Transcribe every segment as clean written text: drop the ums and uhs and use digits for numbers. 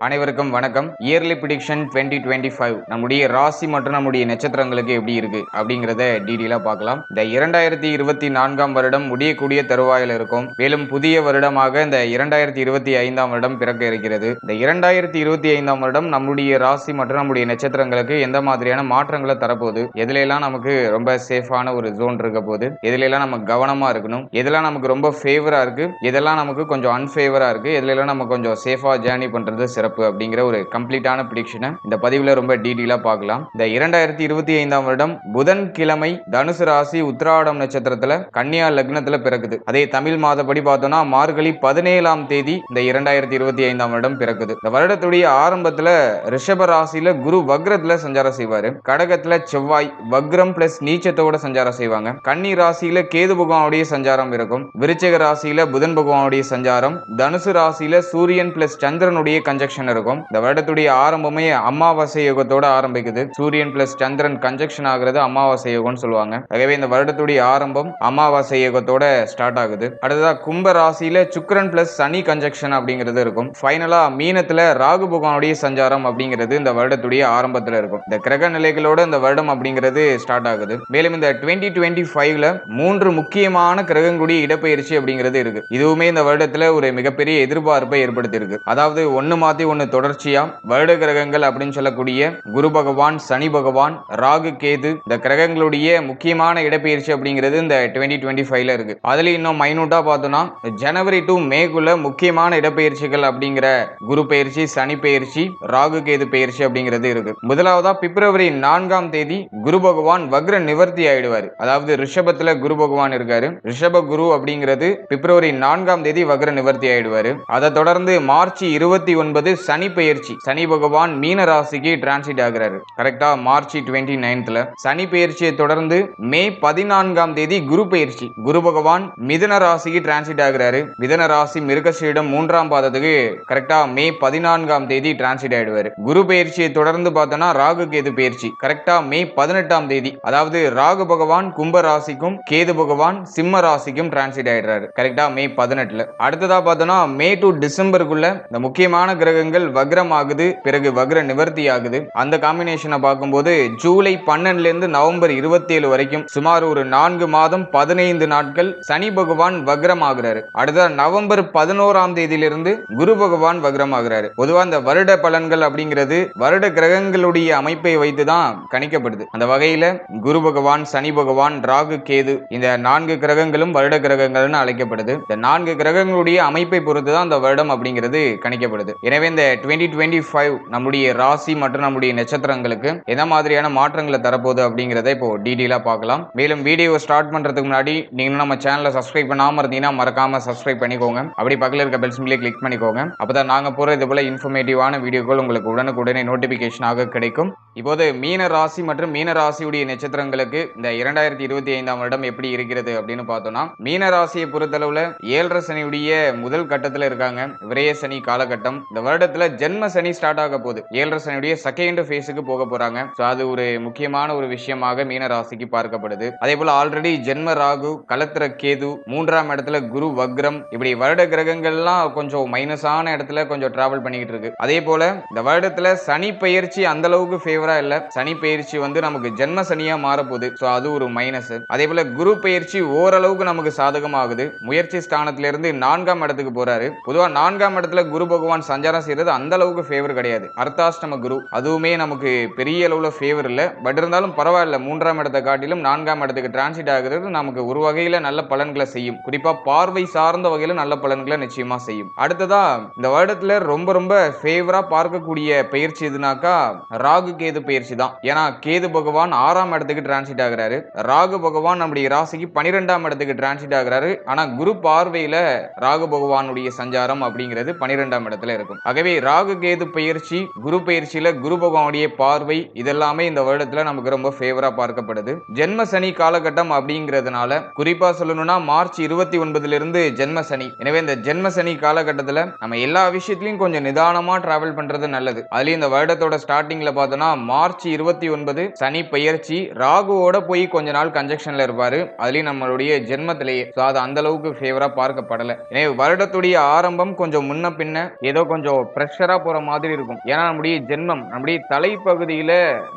அனைவருக்கும் வணக்கம். Yearly prediction 2025 நம்முடைய ராசி மற்றும் நம்முடைய நட்சத்திரங்களுக்கு எப்படி இருக்கு அப்படிங்கறத டீடைலா பார்க்கலாம். இந்த 2024ஆம் வருடம் முடியக்கூடிய தருவாயில் இருக்கும். மேலும் புதிய வருடமாக இந்த 2025ஆம் வருடம் பிறக்க இருக்கிறது. இந்த 2025ஆம் வருடம் நம்முடைய ராசி மற்றும் நம்முடைய நட்சத்திரங்களுக்கு எந்த மாதிரியான மாற்றங்களை தரப்போகுது, எதுல எல்லாம் நமக்கு ரொம்ப சேஃபான ஒரு ஜோன் இருக்க போகுது, எதுல எல்லாம் நம்ம கவனமா இருக்கணும், எதெல்லாம் நமக்கு ரொம்ப ஃபேவரா இருக்கு, எதெல்லாம் நமக்கு கொஞ்சம் அன்ஃபேவரா இருக்கு, எதுல எல்லாம் நம்ம கொஞ்சம் சேஃபா ஜேர்னி பண்றது சிறப்பு அப்படிங்கிற ஒரு கம்ப்ளீட்டான ப்ரெடிக்ஷனை இந்த பதிவுல ரொம்ப டீடைலா பார்க்கலாம். இந்த 2025ஆம் வருடம் புதன்கிழமை தனுசு ராசி உத்திராடம் நட்சத்திரத்துல கன்னியா லக்னத்துல பிறக்குது. அதே தமிழ் மாதப்படி பார்த்தோம்னா மார்கழி 17ஆம் தேதி இந்த 2025ஆம் வருடம் பிறக்குது. இந்த வருடத்துடைய ஆரம்பத்துல ரிஷப ராசியில குரு வக்ரத்துல சஞ்சாரம் செய்வாரு. கடகத்துல செவ்வாய் வக்ரம் பிளஸ் நீச்சத்தோட சஞ்சாரம் செய்வாங்க. கன்னி ராசியில கேது பகவானுடைய சஞ்சாரம் இருக்கும். விருச்சிக ராசியில புதன் பகவானுடைய சஞ்சாரம், தனுசு ராசியில சூரியன் பிளஸ் சந்திரனுடைய கன்ஜெக்ஷன் இருக்கும். இந்த வருடத்துடைய ஆரம்பமே அமாவாசை யோகத்தோட ஆரம்பிக்குது. சூரியன் பிளஸ் சந்திரன் கன்ஜெக்ஷன் ஆகிறது அமாவாசை யோகம்னு சொல்லுவாங்க. ஆகவே இந்த வருடத்துடைய ஆரம்பம் அமாவாசை யோகத்தோட ஸ்டார்ட் ஆகுது. அடுத்ததா கும்ப ராசியில சுக்கிரன் பிளஸ் சனி கன்ஜெக்ஷன் அப்படிங்கிறது இருக்கும். ஃபைனலா மீனத்துல ராகு பகவானுடைய சஞ்சாரம் அப்படிங்கிறது இந்த வருடத்துடைய ஆரம்பத்துல இருக்கும். இந்த கிரக நிலைகளோட இந்த வருடம் அப்படிங்கிறது ஸ்டார்ட் ஆகுது. மேலும் இந்த 2025ல 3 முக்கியமான கிரகங்களுடைய இடப்பெயர்ச்சி அப்படிங்கிறது இருக்கு. இதுவுமே இந்த வருடத்துல ஒரு மிகப்பெரிய எதிர்பார்ப்பை ஏற்படுத்தி இருக்கு. அதாவது ஒன்னு மாத்தி ஒன்னு தொடர்ச்சியா வருட கிரகங்கள் அப்படின்னு சொல்லக்கூடிய குரு பகவான், சனி பகவான், ராகு, கேது இந்த கிரகங்களுடைய முக்கியமான இடப்பெயர்ச்சி அப்படிங்கிறது இந்த 2025ல இருக்கு. அதுல இன்னும் மைனூட்டா பார்த்தோம்னா ஜனவரி டு மேக்குள்ள முக்கியமான இடப்பெயர்ச்சிகள் அப்படிங்கிற குரு பெயர்ச்சி, சனி பெயர்ச்சி, ராகு கேது பெயர்ச்சி அப்படிங்கிறது இருக்கு. முதலாவதா பிப்ரவரி 4ஆம் தேதி குரு பகவான் வக்ர நிவர்த்தி ஆயிடுவாரு. அதாவது ரிஷபத்துல குரு பகவான் இருக்காரு. ரிஷப குரு அப்படிங்கிறது பிப்ரவரி 4ஆம் தேதி வக்ர நிவர்த்தி ஆயிடுவாரு. அதை தொடர்ந்து மார்ச் 29 சனி பெயர்ச்சி, சனி பகவான் மீன ராசிக்கு டிரான்சிட் ஆகிறாரு. கரெக்டா மார்ச் 29ல சனி பெயர்ச்சியை தொடர்ந்து மே 14ஆம் தேதி குரு பெயர்ச்சி, குரு பகவான் மிதுன ராசிக்கு டிரான்சிட் ஆகிறாரு. மிதுன ராசி மிருகசீரிடம் 3ஆம் பாதத்துக்கு கரெக்டா மே 14ஆம் தேதி டிரான்சிட் ஆயிடுவாரு. குரு பெயர்ச்சியை தொடர்ந்து பார்த்தோம்னா ராகு கேது பெயர்ச்சி கரெக்டா மே 18ஆம் தேதி, அதாவது ராகு பகவான் கும்ப ராசிக்கும் கேது பகவான் சிம்ம ராசிக்கும் டிரான்சிட் ஆயிடுறாரு கரெக்டா மே 18ல. அடுத்ததா பார்த்தோம்னா மே டு டிசம்பருக்குள்ள இந்த முக்கியமான கிரகங்கள் வக்ரம் ஆகுது, பிறகு வக்ர நிவர்த்தி ஆகுது. அந்த காம்பினேஷனை பார்க்கும்போது ஜூலை 12ல இருந்து நவம்பர் 27 வரைக்கும் சுமார் ஒரு 4 மாதம் 15 நாட்கள் சனி பகவான் வக்ரம் ஆகுறாரு. அடுத்த நவம்பர் 11ஆம் தேதியிலிருந்து குரு பகவான் வக்ரம் ஆகுறாரு. பொதுவா இந்த வருட பலன்கள் அப்படிங்கிறது வருட கிரகங்களுடைய அமைப்பை வைத்துதான் கணிக்கப்படுது. அந்த வகையில குரு பகவான், சனி பகவான், ராகு, கேது இந்த 4 கிரகங்களும் வருட கிரகங்கள்னு அழைக்கப்படுது. இந்த 4 கிரகங்களுடைய அமைப்பை பொறுத்து தான் இந்த வருடம் அப்படிங்கிறது கணிக்கப்படுது. எனவே இந்த 2025 நம்முடைய ராசி மற்றும் நம்முடைய நட்சத்திரங்களுக்கு என்ன மாதிரியான மாற்றங்களை தரப்போகுது அப்படிங்கறத இப்போ டீடைலா பார்க்கலாம். மேலும் வீடியோ ஸ்டார்ட் பண்றதுக்கு முன்னாடி நீங்க நம்ம சேனலை சப்ஸ்கிரைப் பண்ணாம இருந்தீங்கன்னா மறக்காம சப்ஸ்கிரைப் பண்ணிக்கோங்க. அப்படி பக்கத்துல இருக்க பெல் சிம்பிளை கிளிக் பண்ணிக்கோங்க. அப்பதான் நாங்க போற இது போல இன்ஃபர்மேட்டிவான வீடியோக்கள் உங்களுக்கு உடனுக்குடனே நோட்டிபிகேஷனாக கிடைக்கும். இப்போது மீன ராசி மற்றும் மீன ராசியுடைய நட்சத்திரங்களுக்கு இந்த 2025ஆம் வருடம் எப்படி இருக்கிறது அப்படின்னு பார்த்தோம்னா, மீன ராசியை பொறுத்தளவுல 7.5 சனியுடைய முதல் கட்டத்துல இருக்காங்க. விரய சனி காலகட்டம். இந்த வருடத்துல ஜென்ம சனி ஸ்டார்ட் ஆக போகுது. 7.5 சனியுடைய செகண்ட் ஃபேஸுக்கு போக போறாங்க. அது ஒரு முக்கியமான ஒரு விஷயமாக மீன ராசிக்கு பார்க்கப்படுது. அதே போல ஆல்ரெடி ஜென்ம ராகு, கலத்திர கேது, 3ஆம் இடத்துல குரு வக்ரம், இப்படி வருட கிரகங்கள்லாம் கொஞ்சம் மைனஸான இடத்துல கொஞ்சம் டிராவல் பண்ணிக்கிட்டு இருக்கு. அதே போல இந்த வருடத்துல சனி பெயர்ச்சி அந்த அளவுக்கு ஃபேவரா இல்ல. சனி பெயர்ச்சி வந்து நமக்கு ஜென்ம சனியா மாறப்போகுது. அது ஒரு மைனஸ். அதே போல குரு பெயர்ச்சி ஓரளவுக்கு நமக்கு சாதகமாகுது. முயற்சி ஸ்தானத்துல இருந்து 4ஆம் இடத்துக்கு போறாரு. பொதுவா 4ஆம் இடத்துல குரு பகவான் சஞ்சாரம் செய்யறது அந்த அளவுக்கு ஃபேவர் கிடையாது. அர்த்தாஷ்டம குரு அதுவுமே நமக்கு பெரிய அளவுல ஃபேவர் இல்ல. பட் இருந்தாலும் பரவாயில்ல, 3ஆம் இடத்தை காட்டிலும் 4ஆம் இடத்துக்கு டிரான்சிட் ஆகிறது நமக்கு ஒரு வகையில நல்ல பலன்களை செய்யும். குறிப்பா பார்வை சார்ந்த வகையில நல்ல பலன்களை நிச்சயமா செய்யும். அடுத்ததா இந்த வருடத்துல ரொம்ப ரொம்ப ஃபேவரா பார்க்கக்கூடிய பயிற்சி எதுனாக்கா ராகு கேது பயிற்சி தான். ஏன்னா கேது பகவான் 6ஆம் இடத்துக்கு டிரான்சிட் ஆகிறாரு. ராகு பகவான் நம்முடைய ராசிக்கு 12ஆம் இடத்துக்கு டிரான்சிட் ஆகிறாரு. ஆனா குரு பார்வையில ராகு பகவானுடைய சஞ்சாரம் அப்படிங்கிறது 12ஆம் இடத்துல இருக்கும். ஆகவே ராகு கேது பயிற்சி, குரு பயிற்சியில குரு பகவானுடைய பார்வை இதெல்லாமே இந்த வருடத்துல நமக்கு ரொம்ப ஃபேவரா பார்க்கப்படுது. ஜென்ம சனி காலகட்டம் அப்படிங்கிறதுனால குறிப்பா சொல்லணும்னா மார்ச் 29ல இருந்து ஜென்ம சனி. எனவே இந்த ஜென்ம சனி காலகட்டத்துல நம்ம எல்லா விஷயத்திலையும் கொஞ்சம் நிதானமா டிராவல் பண்றது நல்லது. அதுலயும் இந்த வருடத்தோட ஸ்டார்டிங்ல பார்த்தோம்னா மார்ச் 29 சனி பயிற்சி ராகுவோட போய் கொஞ்ச நாள் கன்ஜெக்ஷன்ல இருப்பாரு. அதுலயும் நம்மளுடைய ஜென்மத்திலேயே அது அந்த அளவுக்கு ஃபேவரா பார்க்கப்படல. எனவே வருடத்துடைய ஆரம்பம் கொஞ்சம் முன்ன பின்ன ஏதோ கொஞ்சம் ப்ரெஷரா போற மாதிரி இருக்கும். ஏன்னா நம்முடைய ஜென்மம் நம்முடைய தலைப்பகுதியில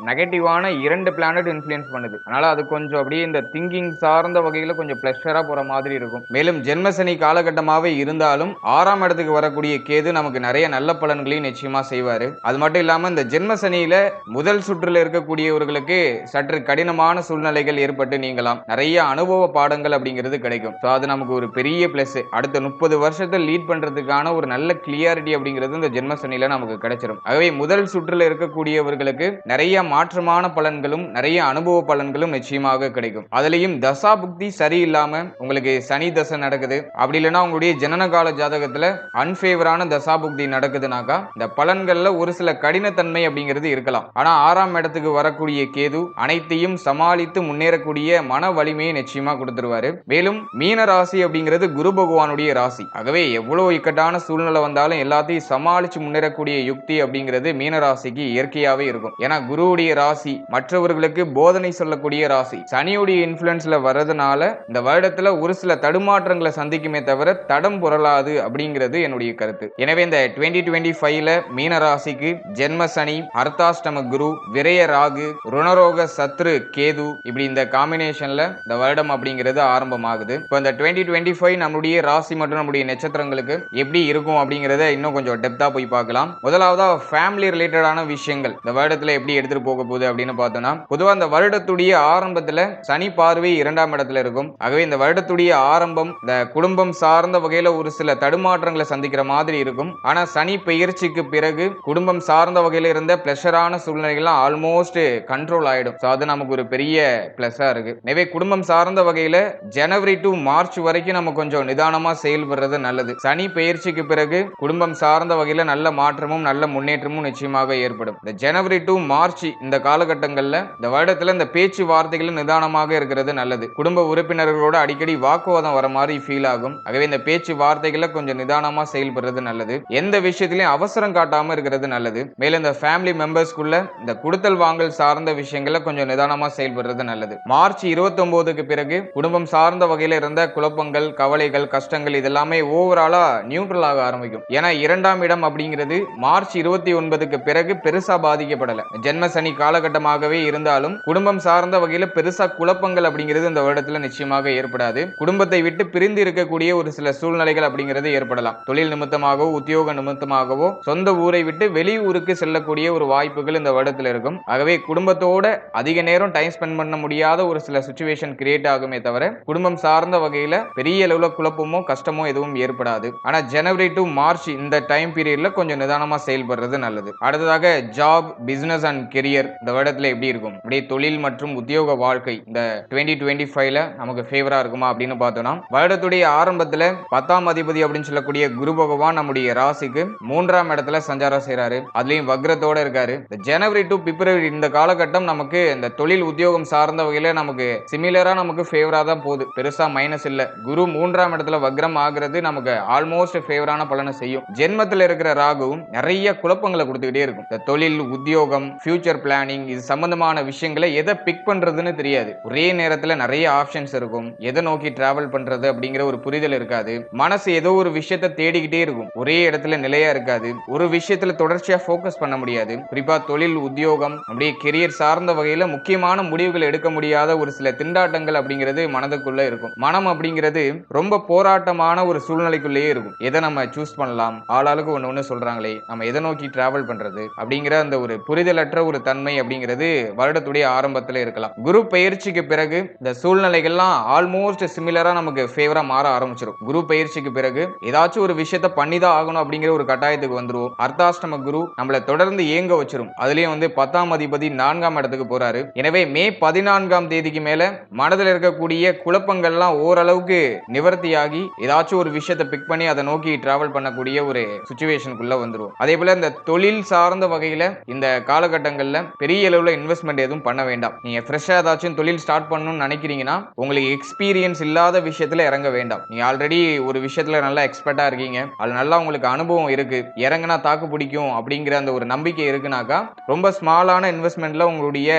நெகட்டிவான 2 பிளானட் இன்ஃப்ளூயன்ஸ் பண்ணுது. அதனால அது கொஞ்சம் அப்படியே இந்த திங்கிங் சார்ந்த வகையில கொஞ்சம் ப்ரெஷரா போற மாதிரி இருக்கும். மேலும் ஜென்மசனி காலகட்டமாவே இருந்தாலும் 6ஆம் இடத்துக்கு வரக்கூடிய கேது நமக்கு நிறைய நல்ல பலன்களையும் நிச்சயமா செய்வாரு. அது மட்டும் இல்லாம இந்த ஜென்மசனியில முதல் சுற்றுல இருக்கக்கூடியவர்களுக்கு சற்று கடினமான சூழ்நிலைகள் ஏற்பட்டு நீங்கலாம். நிறைய அனுபவ பாடங்கள் அப்படிங்கிறது கிடைக்கும். அது நமக்கு ஒரு பெரிய பிளஸ். அடுத்த 30 வருஷத்தை லீட் பண்றதுக்கான ஒரு நல்ல கிளியாரிட்டி அப்படிங்கிறது இந்த ஜென்மசனியில நமக்கு கிடைச்சிடும். ஆகவே முதல் சுற்றுல இருக்கக்கூடியவர்களுக்கு நிறைய மாற்றமான பலன்களும் நிறைய அனுபவ பலன்களும் நிச்சயமாக கிடைக்கும். அதுலயும் தசா புக்தி சரியில்லாம உங்களுக்கு சனி தசை நடக்குது, அப்படி இல்லைன்னா உங்களுடைய ஜனனகால ஜாதகத்துல அன்பேவரான தசா புக்தி நடக்குதுனாக்கா இந்த பலன்கள்ல ஒரு சில கடினத்தன்மை அப்படிங்கிறது இருக்கலாம். ஆனா 6ஆம் இடத்துக்கு வரக்கூடிய கேது அனைத்தையும் சமாளித்து முன்னேறக்கூடிய மன வலிமையை நிச்சயமா கொடுத்துருவாரு. மேலும் மீன ராசி அப்படிங்கிறது குரு பகவானுடைய ராசி. ஆகவே எவ்வளவு இக்கட்டான சூழ்நிலை வந்தாலும் எல்லாத்தையும் சமாளிச்சு முன்னேறக்கூடிய யுக்தி அப்படிங்கிறது மீன ராசிக்கு இயற்கையாவே இருக்கும். ஏன்னா குருவுடைய ராசி மற்றவர்களுக்கு போதனை சொல்லக்கூடிய ராசி. சனியுடைய இன்ஃப்ளூயன்ஸ்ல வர்றதுனால இந்த வருடத்துல ஒரு சில தடுமாற்றங்களை சந்திக்குமே தவிர தடம் புரளாது அப்படிங்கிறது என்னுடைய கருத்து. எனவே இந்த 2025ல மீன ராசிக்கு ஜென்ம சனி, அர்த்தாஷ்டம குரு, விரய ராகு, ருணரோக சத்ரு கேது, இப்படி இந்த காம்பினேஷன்ல இந்த வருடம் அப்படிங்கிறது ஆரம்பமாகுது. இப்போ இந்த 2025 நம்முடைய ராசி மற்றும் நம்முடைய நட்சத்திரங்களுக்கு எப்படி இருக்கும் அப்படிங்கறத இன்னும் கொஞ்சம் டெப்தா போய் பார்க்கலாம். முதலாவதா ஃபேமிலி ரிலேட்டடான விஷயங்கள் இந்த வருடத்துல எப்படி எடுத்துட்டு போக போகுது அப்படின்னு பார்த்தோம்னா, பொதுவா இந்த வருடத்துடைய ஆரம்பத்துல சனி பார்வை 2ஆம் இடத்துல இருக்கும். ஆகவே இந்த வருடத்துடைய ஆரம்பம் இந்த குடும்பம் சார்ந்த வகையில ஒரு சில தடுமாற்றங்களை சந்திக்கிற மாதிரி இருக்கும். ஆனா சனி பெயர்ச்சிக்கு பிறகு குடும்பம் சார்ந்த வகையில இருந்த பிளஷரான சூழ்நிலைகள்லாம் ஆல்மோஸ்ட் கண்ட்ரோல் ஆயிடும். அது நமக்கு ஒரு பெரிய பிளஸா இருக்கு. எனவே குடும்பம் சார்ந்த வகையில ஜனவரி டு மார்ச் வரைக்கும் நம்ம கொஞ்சம் நிதானமா செயல்படுறது நல்லது. சனி பெயர்ச்சிக்கு பிறகு குடும்பம் சார்ந்த வகையில நல்ல மாற்றமும் நல்ல முன்னேற்றமும் நிச்சயமாக ஏற்படும். இந்த ஜனவரி டு மார்ச் இந்த காலகட்டங்கள்ல இந்த வருடத்துல இந்த பேச்சு வார்த்தைகள் நிதானமாக இருக்கிறது நல்லது. குடும்ப உறுப்பினர்களோட அடிக்கடி வாக்குவாதம் வர மாதிரி ஃபீல் ஆகும். ஆகவே இந்த பேச்சு வார்த்தைகளை கொஞ்சம் நிதானமா செயல்படுறது நல்லது. எந்த விஷயத்திலையும் அவசரம் காட்டாம இருக்கிறது நல்லது. மேலும் இந்த ஃபேமிலி மெம்பர்ஸ்க்குள்ள இந்த கொடுத்தல் வாங்கல் சார்ந்த விஷயங்களை கொஞ்சம் நிதானமா செயல்படுறது நல்லது. மார்ச் 29க்கு பிறகு குடும்பம் சார்ந்த வகையில இருந்த குழப்பங்கள், கவலைகள், கஷ்டங்கள் இதெல்லாமே ஓவராலா நியூட்ரல் ஆக ஆரம்பிக்கும். ஏன்னா 2ஆம் இடம் அப்படிங்கிறது மார்ச் 29க்கு பிறகு பெருசா பாதிக்கப்படல. ஜென்ம சனி காலகட்டமாகவே இருந்தாலும் குடும்பம் சார்ந்த வகையில பெருசா குழப்பங்கள் அப்படிங்கிறது இந்த வருடத்துல நிச்சயமாக ஏற்படாது. குடும்பத்தை விட்டு பிரிந்து இருக்கக்கூடிய ஒரு சில சூழ்நிலைகள் அப்படிங்கிறது ஏற்படலாம். தொழில் நிமித்தமாகவோ உத்தியோக நிமித்தமாகவோ சொந்த ஊரை விட்டு வெளியூருக்கு செல்லக்கூடிய ஒரு வாய்ப்புகள் இந்த வருடத்தில் இருக்கும். ஆகவே குடும்பத்தோட அதிக நேரம் டைம் ஸ்பெண்ட் பண்ண முடியாத ஒரு சில சிச்சுவேஷன் கிரியேட் ஆகுமே தவிர குடும்பம் சார்ந்த வகையில பெரிய அளவுல குழப்பமோ கஷ்டமோ எதுவும் ஏற்படாது. ஆனா ஜனவரி டு மார்ச் இந்த டைம் பீரியட்ல கொஞ்சம் நிதானமா செயல்படுறது நல்லது. அடுத்ததாக ஜாப், பிசினஸ் அண்ட் கெரியர் இந்த வருடத்துல எப்படி இருக்கும்? அப்படியே தொழில் மற்றும் உத்தியோக வாழ்க்கை இந்த 2025ல நமக்கு ஃபேவரா இருக்குமா அப்படின்னு பார்த்தோம்னா, வருடத்துடைய ஆரம்பத்துல 10ஆம் அதிபதி அப்படின்னு சொல்லக்கூடிய குரு பகவான் நம்முடைய ராசிக்கு 3ஆம் இடத்துல சஞ்சாரம் செய்றாரு. அதுலயும் வக்ரத்தோட இருக்காரு. ஜனவரி டு பிப்ரவரி இந்த காலகட்டம் நமக்கு இந்த தொழில் உத்தியோகம் சார்ந்த வகையில நமக்கு சிமிலரா நமக்கு ஃபேவரா தான் போகுது. பெருசா மைனஸ் இல்ல. குரு 3ஆம் இடத்துல வக்ரம் ஆகிறது நமக்கு ஆல்மோஸ்ட் ஃபேவரான பலனை செய்யும். ஜென்மத்தில் இருக்கிற ராகுவும் நிறைய குழப்பங்களை கொடுத்துக்கிட்டே இருக்கும். இந்த தொழில், உத்தியோகம், ஃபியூச்சர் பிளானிங் இது சம்பந்தமான விஷயங்களை எதை பிக் பண்றதுன்னு தெரியாது. ஒரே நேரத்துல நிறைய ஆப்ஷன்ஸ் இருக்கும். எதை நோக்கி டிராவல் பண்றது அப்படிங்கிற ஒரு புரிதல் இருக்காது. மனசு ஏதோ ஒரு விஷயத்தை தேடிக்கிட்டே இருக்கும். ஒரே இடத்துல நிலையா இருக்காது. ஒரு விஷயத்துல தொடர்ச்சியா ஃபோக்கஸ் பண்ண முடியாது. குறிப்பா தொழில், உத்தியோகம், அப்படியே கெரியர் சார்ந்த வகையில முக்கியமான முடிவுகள் எடுக்க முடியாத ஒரு சில திண்டாட்டங்கள் அப்படிங்கிறது மனதுக்குள்ள இருக்கும். மனம் அப்படிங்கிறது ரொம்ப போராட்டமான ஒரு சூழ்நிலைக்குள்ளேயே இருக்கும். எதை நம்ம சூஸ் பண்ணலாம், ஆளாளுக்கு ஒண்ணு சொல்றாங்களே, நம்ம எதை நோக்கி டிராவல் பண்றது அப்படிங்கிற அந்த ஒரு புரிதலற்ற ஒரு தன்மை அப்படிங்கிறது வருடத்துடைய ஆரம்பத்துல இருக்கலாம். குரு பயிற்சிக்கு பிறகு இந்த சூழ்நிலைகள்லாம் ஆல்மோஸ்ட் சிமிலரா நமக்கு ஃபேவரா மாற ஆரம்பிச்சிடும். குரு பயிற்சிக்கு பிறகு ஏதாச்சும் ஒரு விஷயத்தை பண்ணிதான் ஆகணும் அப்படிங்கிற ஒரு கட்டாயத்துக்கு வந்துருவோம். அர்த்தாஷ்டம குரு நம்மளை தொடர்ந்து ஏங்க வச்சிரும். அதுலயும் 10ஆம் அதிபதி 4ஆம் இடத்துக்கு போறாரு. எனவே மே 14ஆம் தேதிக்கு மேல மனதில் இருக்கக்கூடிய குழப்பங்கள்லாம் ஓரளவுக்கு நிவர்த்தியாகி ஏதாச்சும் ஒரு விஷயத்தை பிக் பண்ணி அதை நோக்கி டிராவல் பண்ணக்கூடிய ஒரு சிச்சுவேஷனுக்குள்ள வந்துரும். அதே போல இந்த தொழில் சார்ந்த வகையில இந்த காலகட்டங்கள்ல பெரிய அளவுல இன்வெஸ்ட்மெண்ட் எதுவும் பண்ண வேண்டாம். நீங்க ஃப்ரெஷ்ஷா ஏதாச்சும் தொழில் ஸ்டார்ட் பண்ணணும்னு நினைக்கிறீங்கன்னா உங்களுக்கு எக்ஸ்பீரியன்ஸ் இல்லாத விஷயத்துல இறங்க வேண்டாம். நீங்க ஆல்ரெடி ஒரு விஷயத்துல நல்லா எக்ஸ்பர்ட்டா இருக்கீங்க, அது நல்லா உங்களுக்கு அனுபவம் இருக்கு, இறங்கினா தாக்கு பிடிக்கும் அப்படிங்கிற அந்த ஒரு நம்பிக்கை இருக்குனாக்கா ரொம்ப ஸ்மாலான இன்வெஸ்ட்மெண்ட்ல உங்களுடைய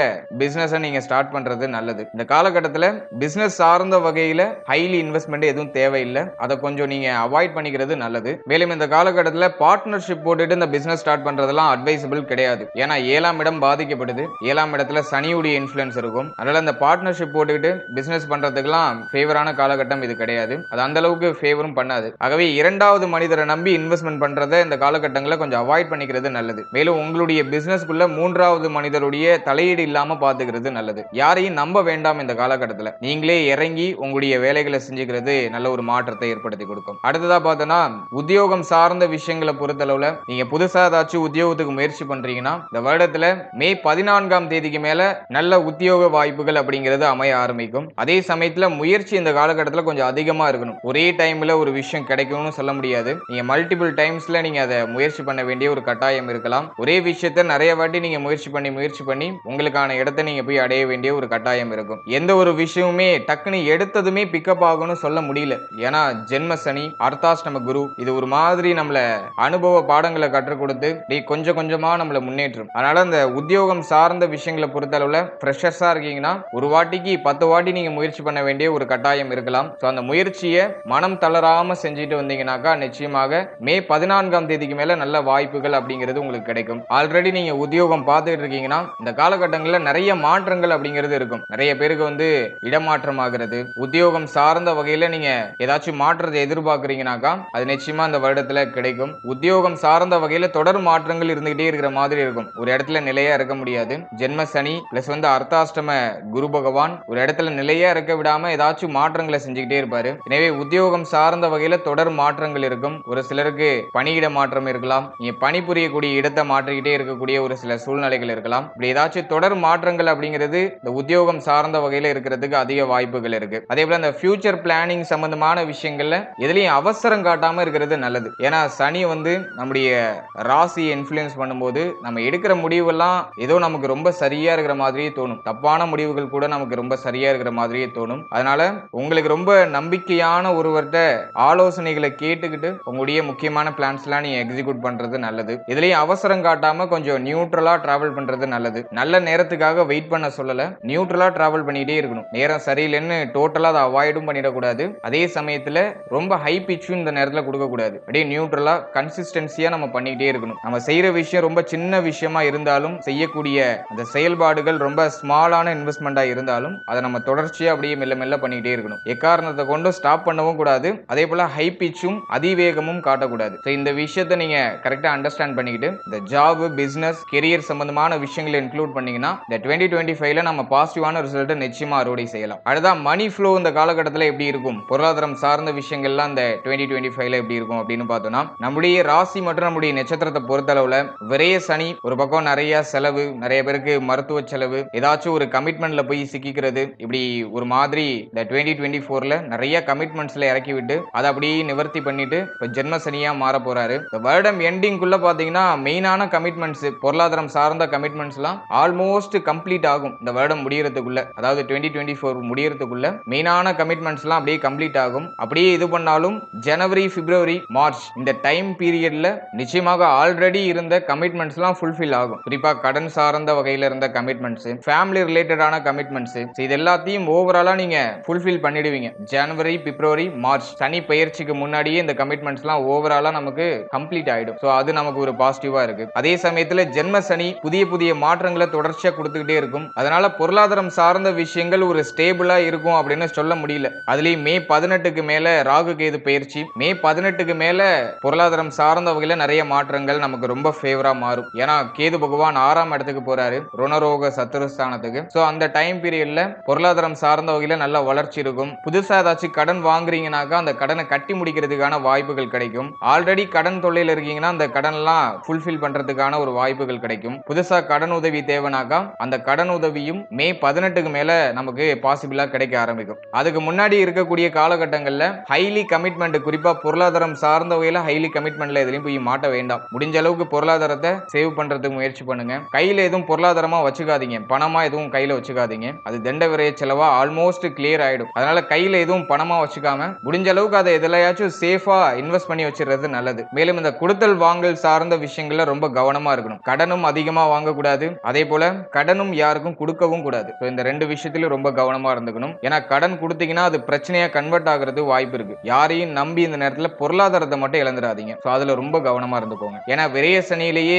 பிசினஸ் நீங்க ஸ்டார்ட் பண்றது நல்லது. இந்த காலகட்டத்துல பிசினஸ் சார்ந்த வகையில ஹைலி இன்வெஸ்ட்மெண்ட் எதுவும் தேவையில்லை. அதை கொஞ்சம் நீங்க அவாய்ட் பண்ணிக்கிறது நல்லது. மேலும் இந்த காலகட்டத்துல பார்ட்னர்ஷிப் போட்டுட்டு இந்த பிசினஸ் ஸ்டார்ட் பண்றதெல்லாம் அட்வைசபிள் கிடையாது. ஏன்னா 7ஆம் இடம் பாதிக்கப்படுது. 7ஆம் இடத்துல சனியுடைய இன்ஃப்ளூயன்ஸ் இருக்கும். அதனால அந்த பார்ட்னர்ஷிப் போட்டுக்கிட்டு பிசினஸ் பண்றதுக்கெல்லாம் ஃபேவரான காலகட்டம் இது கிடையாது. அது அந்த அளவுக்கு ஃபேவரும் பண்ணாது. ஆகவே இரண்டாவது மனிதரை நம்பி இன்வெஸ்ட்மெண்ட் பண்றதை இந்த காலகட்டங்களில் கொஞ்சம் அவாய்ட் பண்ணிக்கிறது நல்லது. மேலும் உங்களுடைய பிசினஸ்க்குள்ள மூன்றாவது மனிதருடைய தலையீடு இல்லாம பாத்துக்கிறது நல்லது. யாரையும் நம்ப வேண்டாம் இந்த காலகட்டத்தில். நீங்களே இறங்கி உங்களுடைய வேலைகளை செஞ்சுக்கிறது நல்ல ஒரு மாற்றத்தை ஏற்படுத்தி கொடுக்கும். அடுத்ததா பார்த்தோன்னா உத்தியோகம் சார்ந்த விஷயங்களை பொறுத்தளவுல நீங்க புதுசா ஏதாச்சும் உத்தியோகத்துக்கு முயற்சி பண்றீங்கன்னா இந்த வருடத்துல மே 14ஆம் தேதிக்கு மேல நல்ல உத்தியோக வாய்ப்புகள் அப்படிங்கிறது அமைய ஆரம்பிக்கும். அதே சமயத்துல முயற்சி இந்த காலகட்டத்தில் கொஞ்சம் அதிகமா இருக்கணும். ஒரே டைம்ல ஒரு விஷயம் கிடைக்கும்னு சொல்ல முடியாது. நீங்க மல்டிபிள் டைம்ஸ்ல நீங்க அதை முயற்சி பண்ண வேண்டிய ஒரு கட்டாயம் இருக்கலாம். ஒரே விஷயத்தை நிறைய வாட்டி நீங்க முயற்சி பண்ணி உங்களுக்கான இடத்தை நீங்க போய் அடைய வேண்டிய ஒரு கட்டாயம் இருக்கும். எந்த ஒரு விஷயமுமே டக்குன்னு எடுத்ததுமே பிக்கப் ஆகும்னு சொல்ல முடியல. ஏன்னா ஜென்ம சனி, அர்த்தாஷ்டம குரு இது ஒரு மாதிரி நம்மள அனுபவ பாடங்களை கற்றுக் கொடுத்து கொஞ்சம் கொஞ்சமா நம்மள முன்னேற்றும். அதனால அந்த உத்தியோகம் சார்ந்த விஷயங்களை பொறுத்தளவுல ஃப்ரெஷர்ஸா இருக்கீங்கன்னா ஒரு வாட்டிக்கு 10 வாட்டி நீங்க முயற்சி பண்ண வேண்டிய ஒரு கட்டாயம் இருக்கலாம். அந்த முயற்சியை மனம் தளராம செஞ்சுட்டு வந்தீங்கன்னாக்கா நிச்சயமாக மே 14ஆம் தேதிக்கு மேல நல்ல வாய்ப்புகள் அப்படிங்கிறது உங்களுக்கு கிடைக்கும். ஆல்ரெடி நீங்க உத்தியோகம் பார்த்துட்டு இருக்கீங்கன்னா இந்த காலகட்டங்களில் நிறைய மாற்றங்கள் அப்படிங்கிறது இருக்கும். நிறைய பேருக்கு இடமாற்றம் ஆகிறது. உத்தியோகம் சார்ந்த வகையில நீங்க ஏதாச்சும் மாற்றத்தை எதிர்பார்க்கறீங்கன்னாக்கா அது நிச்சயமா இந்த வருடத்துல கிடைக்கும். உத்தியோகம் சார்ந்த வகையில தொடர் மாற்றங்கள் இருந்துகிட்டே இருக்கிற மாதிரி இருக்கும். ஒரு இடத்துல நிலையா இருக்க முடியாது. ஜென்ம சனி பிளஸ் அர்த்தாஷ்டம குரு பகவான் ஒரு இடத்துல நிலையா இருக்க விடாம ஏதாச்சும் மாற்றங்களை செஞ்சுக்கிட்டே இருப்பாரு. எனவே உத்தியோகம் சார்ந்த வகையில தொடர் மாற்றங்கள் இருக்கும். ஒரு சிலருக்கு பணியிட மாற்றம் இருக்கலாம். நீங்க பணிபுரியக்கூடிய இடத்தை மாற்றிக்கிட்டே இருக்கக்கூடிய ஒரு சில சூழ்நிலைகள் இருக்கலாம். இப்படி ஏதாச்சும் தொடர் மாற்றங்கள் அப்படிங்கிறது இந்த உத்தியோகம் சார்ந்த வகையில இருக்கிறதுக்கு அதிக வாய்ப்புகள் இருக்கு. அதே போல இந்த ஃபியூச்சர் பிளானிங் சம்பந்தமான விஷயங்கள்ல எதுலையும் அவசரம் காட்டாம இருக்கிறது நல்லது. ஏன்னா சனி நம்முடைய ராசியை இன்ஃப்ளூயன்ஸ் பண்ணும்போது நம்ம எடுக்கிற முடிவெல்லாம் ஏதோ நமக்கு ரொம்ப சரியா இருக்கிற மாதிரியே தோணும். தப்பான முடிவுகள் கூட நமக்கு ரொம்ப சரியா இருக்கிற மாதிரியே தோணும். அதனால உங்களுக்கு ரொம்ப நம்பிக்கையான ஒருவர்கிட்ட ஆலோசனைகளை கேட்டுக்கிட்டு உங்களுடைய முக்கியமான பிளான்ஸ் எல்லாம் நீங்க எக்ஸிக்யூட் பண்றது நல்லது. இதுலயும் அவசரம் காட்டாம கொஞ்சம் நியூட்ரலா டிராவல் பண்றது நல்லது. நல்ல நேரத்துக்காக வெயிட் பண்ண சொல்லல, நியூட்ரலா டிராவல் பண்ணிட்டே இருக்கணும். நேரம் சரியில்லைன்னு டோட்டலா அதை அவாய்டும் பண்ணிடக்கூடாது. அதே சமயத்துல ரொம்ப ஹை பிச்சும் இந்த நேரத்தில் கொடுக்க கூடாது. அப்படியே நியூட்ரலா கன்சிஸ்டன்சியா நம்ம பண்ணிக்கிட்டே இருக்கணும். நம்ம செய்யற விஷயம் ரொம்ப சின்ன விஷயமா இருந்தாலும், செய்யக்கூடிய அந்த செயல்பாடுகள் ரொம்ப ஸ்மாலான இன்வெஸ்ட்மெண்டா இருந்தாலும் அதை நம்ம தொடர்ச்சியா அப்படியே மெல்ல மெல்ல பண்ணிக்கிட்டே இருக்கணும். எக்காரணத்தை கொண்டு ஸ்டாப் பண்ணவும் கூடாது. அதே போல ஹை பிச்சும் அதிவேகமும் காட்டக்கூடாது. இந்த விஷயத்தை நீங்க கரெக்டா அண்டர்ஸ்டாண்ட் பண்ணிக்கிட்டு இந்த ஜாப், பிசினஸ், கெரியர் சம்பந்தமான விஷயங்களை இன்க்ளூட் பண்ணீங்கன்னா இந்த 2025ல நம்ம பாசிட்டிவான ரிசல்ட் நிச்சயமா அறுவடை செய்யலாம். அடுத்தா மணி ஃப்ளோ இந்த காலகட்டத்தில் எப்படி இருக்கும், பொருளாதாரம் சார்ந்த விஷயங்கள்லாம் இந்த 2025ல எப்படி இருக்கும் அப்படின்னு பார்த்தோம்னா நம்முடைய ராசி மற்றும் நம்முடைய நட்சத்திரத்தை பொறுத்தளவுல விரைய சனி ஒரு பக்கம், நிறைய செலவு, நிறைய பேருக்கு மருத்துவ செலவு, ஏதாச்சும் ஒரு கமிட்மெண்ட்ல போய் சிக்கிக்கிறது, இப்படி ஒரு மாதிரி இந்த 2024ல நிறைய கமிட்மெண்ட்ஸ்ல இறக்கி விட்டு அதை அப்படியே நிவர்த்தி பண்ணிட்டு இப்ப ஜென்ம சனியா மாற போறாரு. இந்த வருடம் எண்டிங்குள்ள பாத்தீங்கன்னா மெயினான கமிட்மெண்ட்ஸ், பொருளாதாரம் சார்ந்த கமிட்மெண்ட்ஸ் எல்லாம் ஆல்மோஸ்ட் கம்ப்ளீட் ஆகும் இந்த வருடம் முடியறதுக்குள்ள. அதாவது 2024 முடியறதுக்குள்ள மெயினான கமிட்மெண்ட்ஸ் எல்லாம் அப்படியே கம்ப்ளீட் ஆகும். அப்படியே இது பண்ணாலும் ஜனவரி, பிப்ரவரி, மார்ச் இந்த டைம் பீரியட்ல நிச்சயமாக ஆல்ரெடி இருந்த கமிட்மெண்ட்ஸ் எல்லாம் ஃபுல்ஃபில் ஆகும். குறிப்பா கடன் சார்ந்த வகையில இருந்த கமிட்மெண்ட்ஸ், ஃபேமிலி ரிலேட்டடான கமிட்மெண்ட்ஸ், இது எல்லாத்தையும் ஓவராலா நீங்க ஃபுல்ஃபில் பண்ணிடுவீங்க. ஜனவரி, பிப்ரவரி, மார்ச் சனி பயிற்சிக்கு முன்னாடியே இந்த கமிட்மெண்ட்ஸ் எல்லாம் ஓவராலா நமக்கு கம்ப்ளீட் ஆயிடும். சோ அது நமக்கு ஒரு பாசிட்டிவா இருக்கு. அதே சமயத்துல ஜென்ம சனி புதிய புதிய மாற்றங்களை தொடர்ச்சியா கொடுத்துக்கிட்டே இருக்கும். அதனால பொருளாதாரம் சார்ந்த விஷயங்கள் ஒரு ஸ்டேபிளா இருக்கும் அப்படின்னு சொல்ல முடியல. அதுலயும் மே 18க்கு மேல ராகு கேது பயிற்சி, மே 18க்கு மேல பொருளாதாரம் சார்ந்த வகையில நிறைய மாற்றங்கள் நமக்கு ரொம்ப ஃபேவரா மாறும். ஏன்னா கேது பகவான் 6ஆம் இடத்துக்கு போறாரு, ருணரோக சத்துருஸ்தானத்துக்கு. சோ அந்த டைம் பீரியட்ல பொருளாதாரம் சார்ந்த வகையில நல்ல வளர்ச்சி இருக்கும். புதுசா ஏதாச்சும் கடன் வாங்குறீங்கன்னாக்கா அந்த கடனை கட்டி முடிக்கிறதுக்கான வாய்ப்புகள் கிடைக்கும். ஆல்ரெடி கடன் தொல்லையில இருக்கீங்கன்னா அந்த கடன் எல்லாம் ஃபுல்ஃபில் பண்றதுக்கான ஒரு வாய்ப்புகள் கிடைக்கும். புதுசா கடன் உதவி தேவைனாக்கா அந்த கடன் உதவியும் மே 18க்கு மேல நமக்கு பாசிபிளா கிடைக்க ஆரம்பிக்கும். அதுக்கு முன்னாடி இருக்கக்கூடிய காலகட்டங்கள்ல ஹைலி கமிட்மெண்ட், குறிப்பா பொருளாதாரம் சார்ந்த வகையில ஹைலி கமிட்மெண்ட்ல எதுலையும் போய் மாட்ட வேண்டாம். முடிஞ்ச அளவுக்கு பொருளாதாரத்தை சேவ் பண்றதுக்கு முயற்சி பண்ணுங்க. கையில எதுவும் பொருளாதாரமா வச்சுக்காதீங்க, பணமா எதுவும் கையில வச்சுக்காதீங்க. அது தண்ட விரைய செலவா ஆல்மோஸ்ட் கிளியர் ஆயிடும். அதனால கையில எதுவும் பணமா வச்சுக்காம முடிஞ்ச அளவுக்கு அதை எதுலையாச்சும் சேஃபா இன்வெஸ்ட் பண்ணி வச்சிருக்கிறது நல்லது. மேலும் இந்த கொடுத்தல் வாங்கல் சார்ந்த விஷயங்கள்ல ரொம்ப கவனமா இருக்கணும். கடனும் அதிகமா வாங்கக்கூடாது, அதே போல கடனும் யாருக்கும் கொடுக்கவும் கூடாது. இந்த ரெண்டு விஷயத்திலும் ரொம்ப கவனமா இருந்துக்கணும். ஏன்னா கடன் கொடுத்தீங்கன்னா அது பிரச்சனையா கன்வெர்ட் ஆகிறது வாய்ப்பு இருக்கு. யாரையும் நம்பி இந்த நேரத்தில் பொருளாதாரத்தை மட்டும் இழந்துடாதீங்க. சோ அதுல ரொம்ப கவனமா இருந்துக்கோங்க. ஏன்னா விரய சனியிலேயே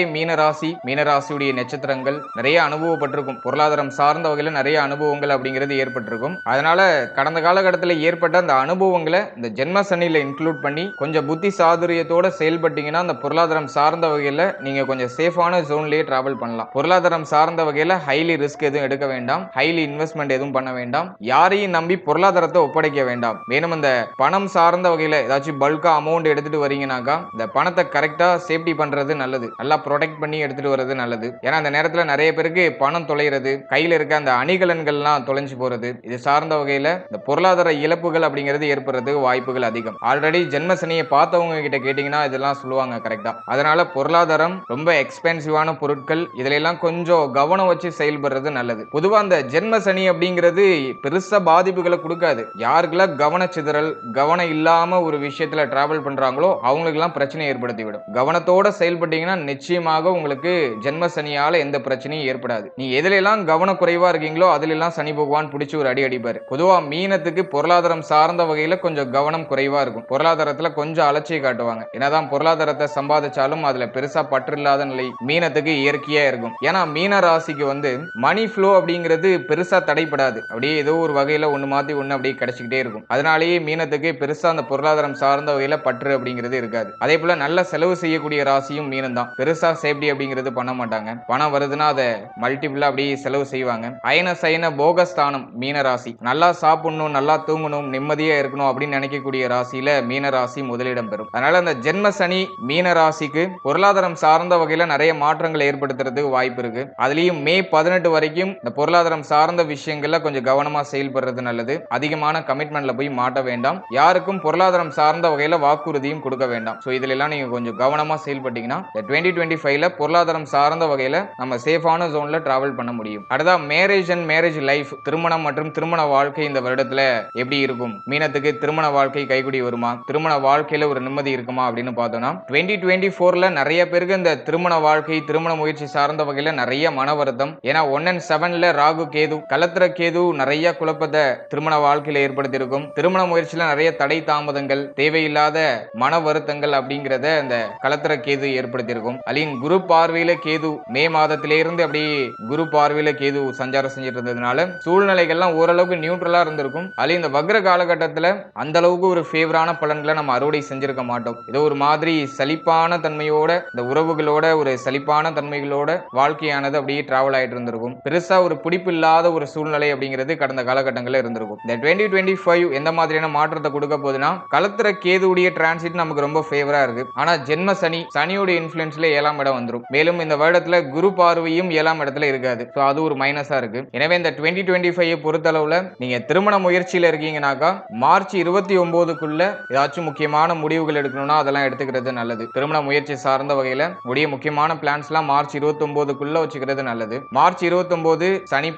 மீனராசியுடைய நட்சத்திரங்கள் நிறைய அனுபவப்பட்டிருக்கும். பொருளாதாரம் சார்ந்த வகையில நிறைய அனுபவங்கள் அப்படிங்கிறது ஏற்பட்டிருக்கும். அதனால கடந்த காலகட்டத்தில் ஏற்பட்ட அந்த அனுபவங்களை இந்த ஜென்ம சனியில இன்க்ளூட் பண்ணி கொஞ்சம் புத்தி சாதுரியத்தோட செயல்பட்டீங்கன்னா அந்த பொருளாதாரம் சார்ந்த வகையில நீங்க கொஞ்சம் சேஃபான ஜோன்லயே டிராவல் பண்ணலாம். பொருளாதாரம் சார்ந்த வகையில ஹைலி ரிஸ்க் எதுவும் எடுக்க வேண்டாம், ஹைலி இன்வெஸ்ட்மெண்ட் எதுவும் பண்ண வேண்டாம், யாரையும் நம்பி பொருளாதாரத்தை ஒப்படைக்க வேண்டாம். வேணும் இந்த பணம் சார்ந்த வகையில ஏதாச்சும் பல்கா அமௌண்ட் எடுத்துட்டு வரீங்கன்னாக்கா இந்த பணத்தை கரெக்டா சேஃப்டி பண்றது நல்லது, நல்லா ப்ரொடெக்ட் பண்ணி எடுத்துட்டு வர்றது நல்லது. ஏன்னா அந்த நேரத்தில் நிறைய பேருக்கு பணம் தொலைகிறது, கையில் இருக்க அந்த அணிகலன்கள்லாம் தொலைஞ்சு போறது, இது சார்ந்த வகையில இந்த பொருளாதார இழப்புகள் அப்படிங்கிறது ஏற்படுறதுக்கு வாய்ப்புகள் அதிகம். ஆல்ரெடி ஜென்ம சனியை பார்த்தவங்க கிட்ட கேட்டீங்கன்னா இதெல்லாம் சொல்லுவாங்க கரெக்டா. அதனால பொருளாதாரம் ரொம்ப எக்ஸ்பென்சிவான பொருட்கள் இதுல எல்லாம் கொஞ்சம் கவனம் வச்சு செயல்படுறது நல்லது. பொதுவா அந்த ஜென்ம சனி அப்படிங்கிறது பெருசா பாதிப்புகளை கொடுக்காது. யாருக்கெல்லாம் கவனச்சிதறல் கவனம் இல்லாம ஒரு விஷயத்துல டிராவல் பண்றாங்களோ அவங்களுக்கு எல்லாம் பிரச்சனை ஏற்படுத்தி விடும். கவனத்தோட செயல்பட்டீங்கன்னா நிச்சயமாக உங்களுக்கு ஜென்ம சனியால எந்த பிரச்சனையும் ஏற்படாது. நீ எதுல எல்லாம் கவன குறைவா இருக்கீங்களோ அதுல எல்லாம் சனி பகவான் பிடிச்சு ஒரு அடி அடிப்பாரு. பொதுவா மீனத்துக்கு பொருளாதாரம் சார்ந்த வகையில கொஞ்சம் கவனம் குறைவா இருக்கும். பொருளாதாரத்துல கொஞ்சம் அலட்சியம் காட்டுவாங்க. என்னதான் பொருளாதாரத்தை சம்பாதிச்சாலும் அதுல பெருசா பற்று இல்லாத நிலை மீனத்துக்கு இயற்கையா இருக்கும். ஏன்னா மீன ராசிக்கு மணி ஃப்ளோ அப்படிங்கிறது பெருசா தடைப்படாது. அப்படியே ஏதோ ஒரு வகையில ஒண்ணு மாத்தி ஒண்ணு அப்படியே கிடைச்சிக்கிட்டே இருக்கும். அதனாலேயே மீனத்துக்கு பெருசா அந்த பொருளாதாரம் சார்ந்த வகையில பற்று அப்படிங்கிறது இருக்காது. அதே போல நல்ல செலவு செய்யக்கூடிய ராசியும் மீனம் தான். பெருசா சேஃப்டி அப்படிங்கிறது பண்ண மாட்டாங்க. பணம் வருதுன்னா அதை மல்டிபிளா அப்படியே செலவு செய்வாங்க. அயன சயன போகஸ்தானம் மீன ராசி. நல்லா சாப்பிடணும், நல்லா தூங்கணும், நிம்மதியா இருக்கணும் அப்படின்னு நினைக்கக்கூடிய ராசியில மீன ராசி முதலிடம் பெறும். அதனால அந்த ஜென்ம சனி மீன ராசிக்கு பொருளாதாரம் சார்ந்த வகையில நிறைய மாற்றங்கள் ஏற்படுத்துறதுக்கு வாய்ப்பு இருக்கு. அதுலயும் மே 18 வரைக்கும் இந்த பொருளாதாரம் சார்ந்த விஷயங்கள்ல கொஞ்சம் கவனமா செயல்படுறது நல்லது. அதிகமான கமிட்மெண்ட்ல போய் மாட்ட வேண்டாம். யாருக்கும் பொருளாதாரம் சார்ந்த வகையில வாக்குறுதியும் கொடுக்க வேண்டாம். சோ இதுல எல்லாம் நீங்க கொஞ்சம் கவனமா செயல்பட்டீங்கன்னா 2025ல பொருளாதாரம் சார்ந்த வகையில நம்ம சேஃபான ஜோன்ல டிராவல் பண்ண முடியும். அடுத்தா மேரேஜ் அண்ட் மேரேஜ் லைஃப், திருமணம் மற்றும் திருமண வாழ்க்கை இந்த வருடத்துல எப்படி இருக்கும்? மீனத்துக்கு திருமண வாழ்க்கை கைகுடி வருமா? திருமண வாழ்க்கையில ஒரு நிம்மதி இருக்குமா அப்படின்னு பார்த்தோம்னா 2024ல நிறைய பேருக்கு இந்த திருமண வாழ்க்கை திருமண முயற்சி சார்ந்த வகையில நிறைய மன வருத்தம். ஏன்னா 1 and 7ல ராகு கேது, கலத்திர கேது நிறைய குழப்பத்தை திருமண வாழ்க்கையில ஏற்படுத்தி இருக்கும். திருமண முயற்சியில நிறைய தடை தாமதங்கள், தேவையில்லாத மன வருத்தங்கள் அப்படிங்கிறத இந்த கலத்திர கேது ஏற்படுத்தி இருக்கும். அலின் குரு பார்வையில கேது மே மாதத்திலிருந்து அப்படியே குரு பார்வையில கேது சஞ்சாரம் செஞ்சிட்டு இருந்ததுனால சூழ்நிலைகள்லாம் ஓரளவுக்கு நியூட்ரலா இருந்திருக்கும். அலி இந்த வக்ர காலகட்டத்துல அந்த அளவுக்கு ஒரு ஃபேவரான பலன்களை நம்ம அறுவடை செஞ்சிருக்க மாட்டோம். ஏதோ ஒரு மாதிரி சலிப்பான தன்மையோட இந்த உறவுகளோட ஒரு சலிப்பான தன்மைகளோட வாழ்க்கையானது அப்படியே டிராவல் ஆயிட்டு இருந்திருக்கும். பெருசா ஒரு பிடிப்பு இல்லாத ஒரு சூழ்நிலை அப்படிங்கிறது கடந்த காலகட்டங்களில் இருந்திருக்கும். இந்த 2025 எந்த மாதிரியான மாற்றத்தை கொடுக்க போகுதுன்னா கலத்திர கேதுடைய டிரான்சிட் நமக்கு ரொம்ப ஃபேவரா இருக்கு. ஆனா ஜென்ம சனியோட இன்ஃபுளுன்ஸ்ல 7ஆம் இடம் வந்துரும். மேலும் இந்த வருடத்துல குரு பார்வையும் 7ஆம் இடத்துல இருக்காது. சோ அது ஒரு மைனஸா இருக்கு. எனவே இந்த 2025 பொறுத்தளவுல நீங்க திருமண முயற்சியில இருக்கீங்கன்னாக்கா மார்ச் 29க்குள்ள ஏதாச்சும் முக்கியமான முடிவுகள் எடுக்கணும்னா அதெல்லாம் எடுத்துக்கிறது நல்லது. திருமண முயற்சி சார்ந்த வகையில உடைய முக்கியமான பிளான்ஸ் எல்லாம் மார்ச் 29க்குள்ள வச்சுக்கிறது நல்லது. மார்ச் 29 சனி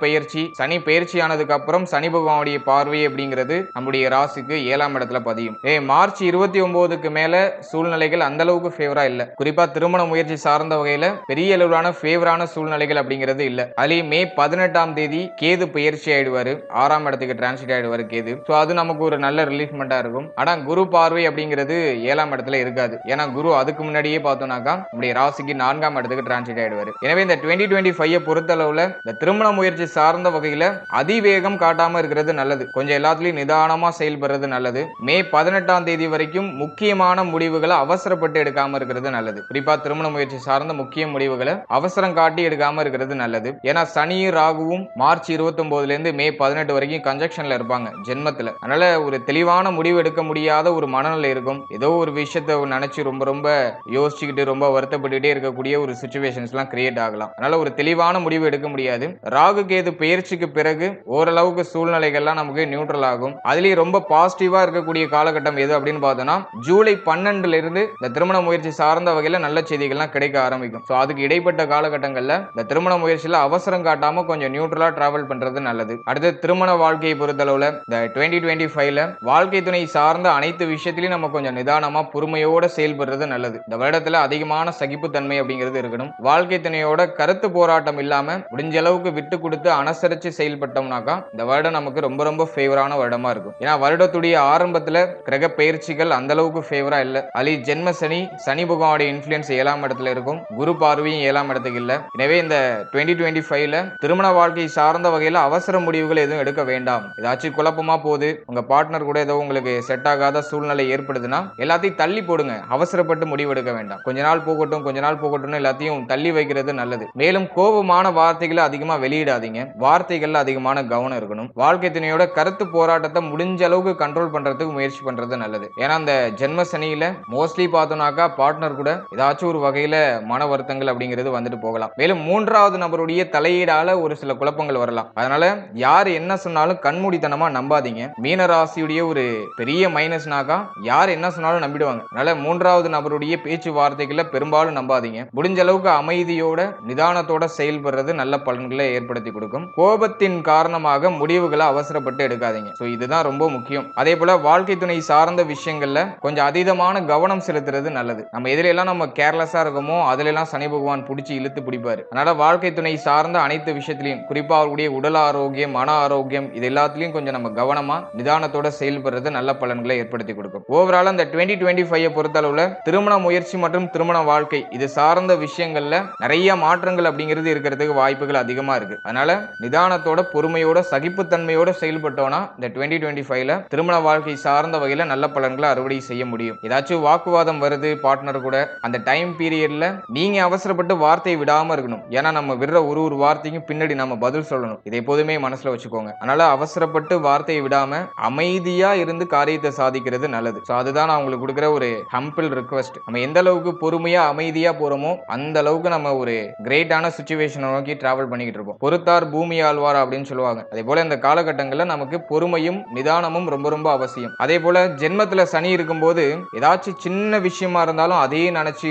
பயிற்சி ஆனதுக்கு அப்புறம் சனி பகவானுடைய பார்வை அப்படிங்கிறது நம்முடைய ராசிக்கு 7ஆம் இடத்துல பதியும். மார்ச் 29க்கு மேல சூழ்நிலைகள் அந்த அளவுக்கு ஃபேவரா இல்ல. குறிப்பா திருமண முயற்சி சார்ந்த வகையில பெரிய அளவிலான ஃபேவரான சூழ்நிலைகள் அப்படிங்கிறது இல்ல. அதுலயும் மே 18ஆம் தேதி கேது பயிற்சி ஆயிடுவாரு, 6ஆம் இடத்துக்கு டிரான்சிட் ஆயிடுவாரு கேது. சோ அது நமக்கு ஒரு நல்ல ரிலீஃப்மெண்டா இருக்கும். ஆனா குரு பார்வை அப்படிங்கிறது 7ஆம் இடத்துல இருக்காது. ஏன்னா குரு அதுக்கு முன்னாடியே பார்த்தோம்னாக்கா நம்முடைய ராசிக்கு 4ஆம் இடத்துக்கு டிரான்சிட் ஆயிடுவாரு. எனவே இந்த 2025 பொறுத்தளவுல இந்த திருமண முயற்சி சார்ந்த வகையில அதிவேகம் காட்டாம இருக்கிறது நல்லது. கொஞ்சம் எல்லாத்துலயும் நிதானமா செயல்படுறது நல்லது. மே 18ஆம் தேதி வரைக்கும் முக்கியமான முடிவுகளை அவசரப்பட்டு எடுக்காம இருக்கிறது நல்லது. குறிப்பா திருமண முயற்சி சார்ந்த முக்கிய முடிவுகளை அவசரம் காட்டி எடுக்காம இருக்கிறது நல்லது. ஏன்னா சனியும் ராகுவும் மார்ச் 29ல இருந்து மே 18 வரைக்கும் கன்ஜக்ஷன்ல இருப்பாங்க ஜென்மத்துல. அதனால ஒரு தெளிவான முடிவு எடுக்க முடியாத ஒரு மனநிலை இருக்கும். ஏதோ ஒரு விஷயத்தை நினைச்சு ரொம்ப ரொம்ப யோசிச்சுக்கிட்டு ரொம்ப வருத்தப்பட்டுட்டே இருக்கக்கூடிய ஒரு சிச்சுவேஷன்ஸ் எல்லாம் கிரியேட் ஆகலாம். அதனால ஒரு தெளிவான முடிவு எடுக்க முடியாது. ராகு கேது பயிற்சிக்கு பிறகு ஓரளவுக்கு சூழ்நிலைகள்லாம் நமக்கு நியூட்ரல் ஆகும். அதுலயும் ரொம்ப பாசிட்டிவா இருக்கக்கூடிய காலகட்டம் எது அப்படின்னு பார்த்தோம்னா ஜூலை 12ல இருந்து இந்த திருமண முயற்சி சார்ந்த வகையில நல்ல செய்திகள்லாம் கிடைக்க ஆரம்பிக்கும். சோ அதுக்கு இடைப்பட்ட காலகட்டங்கள்ல இந்த திருமண முயற்சியில அவசரம் காட்டாம கொஞ்சம் நியூட்ரலா டிராவல் பண்றது நல்லது. அடுத்து திருமண வாழ்க்கையை பொறுத்தளவுல இந்த 2025ல வாழ்க்கை துணை சார்ந்த அனைத்து விஷயத்திலையும் நம்ம கொஞ்சம் நிதானமா பொறுமையோட செயல்படுறது நல்லது. இந்த வருடத்துல அதிகமான சகிப்புத்தன்மை அப்படிங்கிறது இருக்கணும். வாழ்க்கை துணையோட கருத்து போராட்டம் இல்லாம முடிஞ்ச அளவுக்கு விட்டு கொடுத்து அனுசரிச்சு செயல்பட்டோம்னாக்கா இந்த வருடம் நமக்கு ரொம்ப ரொம்ப ஃபேவரான வருடமா இருக்கும். ஏன்னா வருடத்துடைய ஆரம்பத்துல கிரக பயிற்சிகள் அந்த அளவுக்கு ஃபேவரா இல்ல. அலி ஜென்ம சனி, சனி பகவானுடைய இன்ஃப்ளூயன்ஸ் 7ஆம் இடத்துல இருக்கும். குரு பார்வையும் 7ஆம் இடத்துக்கு இல்ல. எனவே இந்த 2025ல திருமண வாழ்க்கை சார்ந்த வகையில அவசர முடிவுகள் எதுவும் எடுக்க வேண்டாம். ஏதாச்சும் குழப்பமா போகுது, உங்க பார்ட்னர் கூட ஏதோ உங்களுக்கு செட் ஆகாத சூழ்நிலை ஏற்படுதுன்னா எல்லாத்தையும் தள்ளி போடுங்க. அவசரப்பட்டு முடிவெடுக்க வேண்டாம். கொஞ்ச நாள் போகட்டும், கொஞ்ச நாள் போகட்டும், எல்லாத்தையும் தள்ளி வைக்கிறது நல்லது. மேலும் கோபமான வார்த்தைகளை அதிகமா வெளியிடாதீங்க. வார்த்தைகள்ல அதிகமான கவனம் இருக்கணும். வாழ்க்கை துணையோட கருத்து போராட்டத்தை முடிஞ்ச அளவுக்கு கண்ட்ரோல் பண்றதுக்கு முயற்சி பண்றது நல்லது. ஏன்னா அந்த ஜென்ம சனியில மோஸ்ட்லி பார்த்தோம்னாக்கா பார்ட்னர் கூட ஏதாச்சும் ஒரு வகையில மன வருத்தங்கள் அப்படிங்கிறது வந்துட்டு போகலாம். மேலும் 3வது நபருடைய தலையீடால ஒரு சில குழப்பங்கள் வரலாம். அதனால யார் என்ன சொன்னாலும் கண்மூடித்தனமா நம்பாதீங்க. மீன ராசியுடைய ஒரு பெரிய மைனஸ்னாக்கா யார் என்ன சொன்னாலும் நம்பிடுவாங்க. அதனால 3வது நபருடைய பேச்சு வார்த்தைகளை பெரும்பாலும் நம்பாதீங்க. முடிஞ்ச அளவுக்கு அமைதியோட நிதானத்தோட செயல்படுறது நல்ல பலன்களை ஏற்படுத்தி கொடுக்கும். கோபத்தின் காரணமாக முடிவுகளை அவசரப்பட்டு எடுக்காதீங்க. இதுதான் ரொம்ப முக்கியம். அதே போல வாழ்க்கை துணை சார்ந்த விஷயங்கள்ல கொஞ்சம் அதீதமான கவனம் செலுத்துறது நல்லது. நம்ம எதுல எல்லாம் நம்ம கேர்லெஸ்ஸா இருக்கோமோ அதுல எல்லாம் சனி பகவான் பிடிச்சி இழுத்து பிடிப்பாரு. அதனால வாழ்க்கை துணை சார்ந்த அனைத்து விஷயத்திலையும், குறிப்பா அவருடைய உடல் ஆரோக்கியம், மன ஆரோக்கியம், இது எல்லாத்திலையும் கொஞ்சம் நம்ம கவனமா நிதானத்தோட செயல்படுறது நல்ல பலன்களை ஏற்படுத்தி கொடுக்கும். ஓவரால் அந்த 2025 பொறுத்தளவுல திருமண முயற்சி மற்றும் திருமண வாழ்க்கை இது சார்ந்த விஷயங்கள்ல நிறைய மாற்றங்கள் அப்படிங்கிறது இருக்கிறதுக்கு வாய்ப்புகள் அதிகமா இருக்கு. அதனால நிதானத்தோட, பொறுமையோட, சகிப்புத்தன்மையோட செயல்பட்டோம்னா இந்த 2025ல திருமண வாழ்க்கை சார்ந்த வகையில நல்ல பலன்களை அறுவடை செய்ய முடியும். ஏதாச்சும் வாக்குவாதம் வருது பார்ட்னர் கூட, அந்த டைம் பீரியட்ல நீங்க அவசரப்பட்டு வார்த்தையை விடாம இருக்கணும். ஏன்னா நம்ம விடுற ஒரு ஒரு வார்த்தைக்கும் பின்னாடி நம்ம பதில் சொல்லணும். இதை எப்போதுமே மனசுல வச்சுக்கோங்க. அதனால அவசரப்பட்டு வார்த்தையை விடாம அமைதியா இருந்து காரியத்தை சாதிக்கிறது நல்லது. அதுதான் நான் உங்களுக்கு கொடுக்குற ஒரு ஹம்பிள் ரிக்வெஸ்ட். நம்ம எந்த அளவுக்கு பொறுமையா அமைதியா போறோமோ அந்த அளவுக்கு நம்ம ஒரு கிரேட்டான சிச்சுவேஷனை நோக்கி டிராவல் பண்ணிக்கிட்டு இருப்போம். பொறுத்தார் பூமி ஆழ்வார் அப்படின்னு சொல்லுவாங்க. அதே போல இந்த காலகட்டங்களில் நமக்கு பொறுமையும் நிதானமும் ரொம்ப ரொம்ப அவசியம். அதே போல ஜென்மத்துல சனி இருக்கும்போது ஏதாச்சும் சின்ன விஷயமா இருந்தாலும் அதையே நினைச்சு